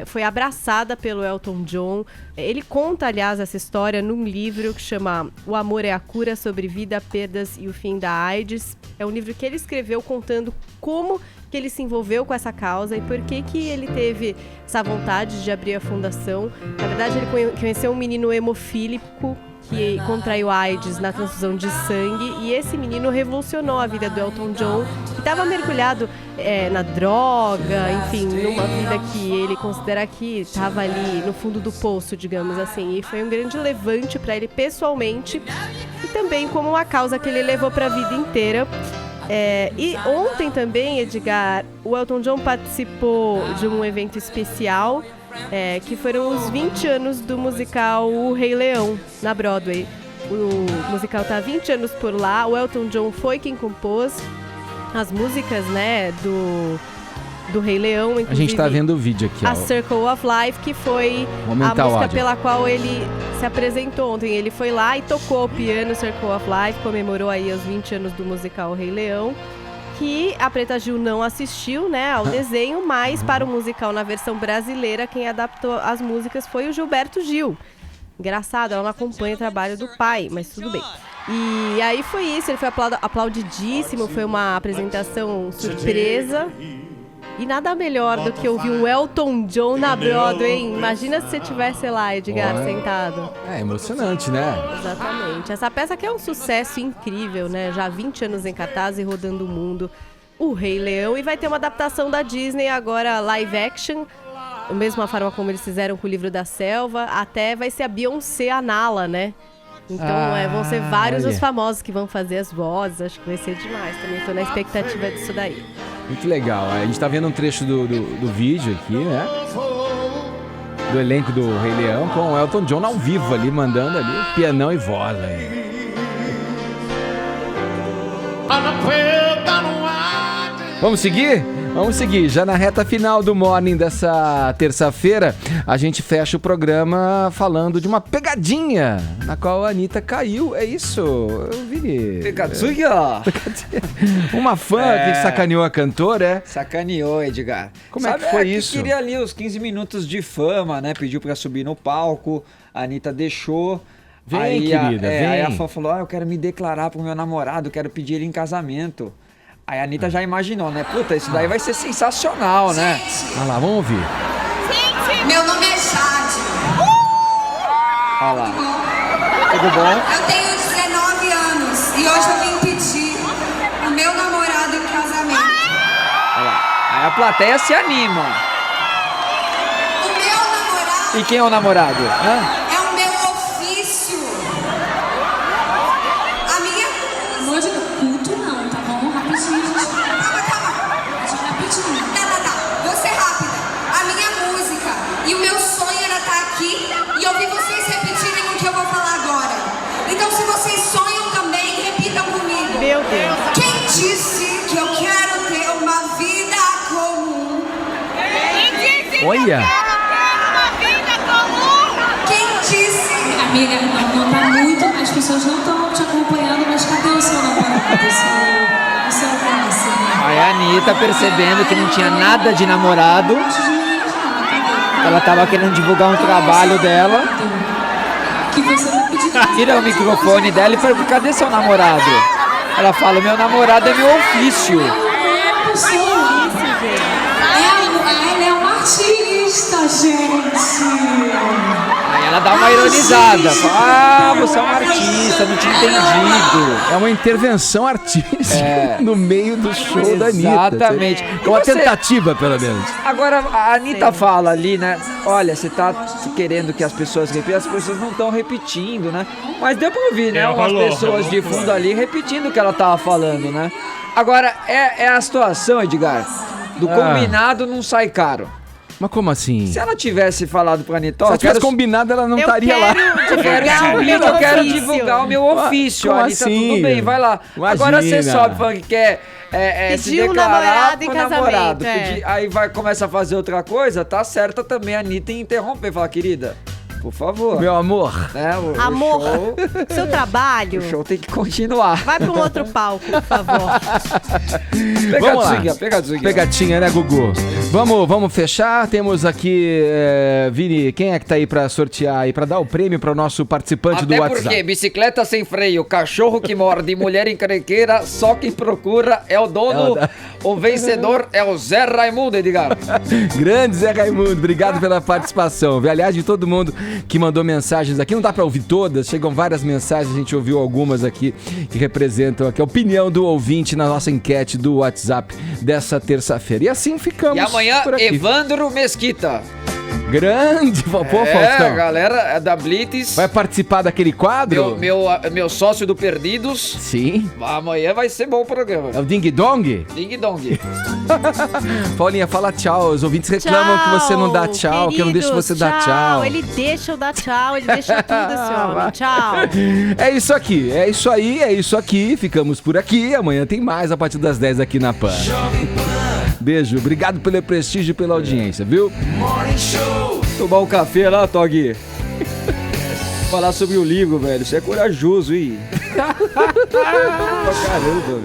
foi abraçada pelo Elton John. Ele conta, aliás, essa história num livro que chama O Amor é a Cura, sobre vida, perdas e o fim da AIDS. É um livro que ele escreveu contando como que ele se envolveu com essa causa e por que ele teve essa vontade de abrir a fundação. Na verdade, ele conheceu um menino hemofílico que contraiu AIDS na transfusão de sangue, e esse menino revolucionou a vida do Elton John, que estava mergulhado na droga, enfim, numa vida que ele considera que estava ali no fundo do poço, digamos assim, e foi um grande levante para ele pessoalmente e também como uma causa que ele levou para a vida inteira. E ontem também, Edgar, o Elton John participou de um evento especial, que foram os 20 anos do musical O Rei Leão, na Broadway. O musical tá há 20 anos por lá, o Elton John foi quem compôs as músicas, né, do Rei Leão, inclusive. A gente tá vendo o vídeo aqui, ó. A Circle of Life, que foi a música pela qual ele se apresentou ontem. Ele foi lá e tocou o piano Circle of Life, comemorou aí os 20 anos do musical O Rei Leão, que a Preta Gil não assistiu, né, ao desenho, mas para o musical na versão brasileira, quem adaptou as músicas foi o Gilberto Gil. Engraçado, ela não acompanha o trabalho do pai, mas tudo bem. E aí foi isso, ele foi aplaudidíssimo, foi uma apresentação surpresa. E nada melhor do que ouvir um Elton John na Broadway, hein? Imagina se você estivesse lá, Edgar, sentado. É emocionante, né? Exatamente. Essa peça que é um sucesso incrível, né? Já há 20 anos em cartaz e rodando o mundo. O Rei Leão. E vai ter uma adaptação da Disney agora, live action. Da mesma forma como eles fizeram com o Livro da Selva. Até vai ser a Beyoncé a Nala, né? Então vão ser vários os famosos que vão fazer as vozes. Acho que vai ser demais. Também tô na expectativa disso daí. Muito legal. A gente tá vendo um trecho do vídeo aqui, né? Do elenco do Rei Leão com o Elton John ao vivo ali, mandando ali pianão e voz aí. Vamos seguir? Vamos seguir. Já na reta final do Morning dessa terça-feira, a gente fecha o programa falando de uma pegadinha na qual a Anitta caiu. É isso? Eu vi. Pegadinha? Uma fã que sacaneou a cantora, Sacaneou, Edgar. Como é que foi isso? Que queria ali os 15 minutos de fama, né? Pediu pra subir no palco, a Anitta deixou. Vem, aí querida, vem. Aí a fã falou, eu quero me declarar pro meu namorado, quero pedir ele em casamento. Aí a Anitta já imaginou, né? Puta, isso daí vai ser sensacional, né? Olha lá, vamos ouvir. Meu nome é Jade. Olha lá. Tudo bom? Eu tenho 19 anos e hoje eu vim pedir o meu namorado em casamento. Olha lá. Aí a plateia se anima. O meu namorado... E quem é o namorado? É o meu ofício. A minha... Amor de culto não, tá bom? Rapidinho, gente. Calma. Rapidinho. Tá. Vou ser rápida. A minha música e o meu sonho era estar aqui e ouvir vocês repetirem o que eu vou falar agora. Então, se vocês sonham também, repitam comigo. Meu Deus. Quem disse que eu quero ter uma vida comum? Quem disse Olha. que eu quero ter uma vida comum? Quem disse? Amiga, não tá muito, as pessoas não estão te acompanhando, mas cadê o seu namorado? O seu braço? Aí a Anitta, percebendo que não tinha nada de namorado, ela tava querendo divulgar um trabalho dela, Que você vai pedir. tira o microfone dela e pergunta, cadê seu namorado? Ela fala, meu namorado é meu ofício. Ela é uma artista, gente. Aí ela dá uma ironizada. Fala, você é um artista, não tinha entendido. É uma intervenção artística no meio do show da Anitta. Exatamente. É uma tentativa, pelo menos. Agora, a Anitta fala ali, né? Olha, você tá querendo que as pessoas repitam, as pessoas não estão repetindo, né? Mas deu pra ouvir, né? Umas pessoas de fundo ali repetindo o que ela tava falando, né? Agora, é a situação, Edgar, do combinado não sai caro. Mas como assim? Se ela tivesse falado pra Anitta... Se ela tivesse combinado, ela não estaria lá. Eu quero divulgar o meu ofício. Como Anitta, assim? tudo bem, vai lá. Imagina. Agora você sobe falando que quer se Pediu declarar namorado em pro casamento, namorado. é. Aí começa a fazer outra coisa, tá certa também a Anitta em interromper. Fala, querida, por favor. Meu amor. Né, Amor, show, seu trabalho. o show tem que continuar. Vai pra um outro palco, por favor. Pegadinha, né, Gugu? Vamos fechar. Temos aqui, Vini, quem é que tá aí pra sortear aí, pra dar o prêmio pro nosso participante do Até WhatsApp? porque bicicleta sem freio, cachorro que morde, mulher encrenqueira, só quem procura é o dono, o vencedor é o Zé Raimundo, Edgar. Grande Zé Raimundo, obrigado pela participação. Aliás, de todo mundo que mandou mensagens aqui, não dá pra ouvir todas, chegam várias mensagens, a gente ouviu algumas aqui que representam aqui a opinião do ouvinte na nossa enquete do WhatsApp dessa terça-feira. E assim ficamos. E amanhã, por aqui. Evandro Mesquita. Grande, pô, Faustão. Galera da Blitz. Vai participar daquele quadro? Meu sócio do Perdidos. Sim. Amanhã vai ser bom o programa. É o Ding Dong? Ding Dong. Paulinha, fala tchau. Os ouvintes reclamam que você não dá tchau, que eu não deixo você dar tchau. Ele deixa eu dar tchau, ele deixa tudo esse homem. Tchau. É isso aqui, é isso aí, é isso aqui. Ficamos por aqui. Amanhã tem mais a partir das 10 aqui na PAN. Beijo, obrigado pelo prestígio e pela audiência, viu? Tomar um café lá, Tog. Falar sobre o livro, velho. Você é corajoso, hein? Pra caramba, velho.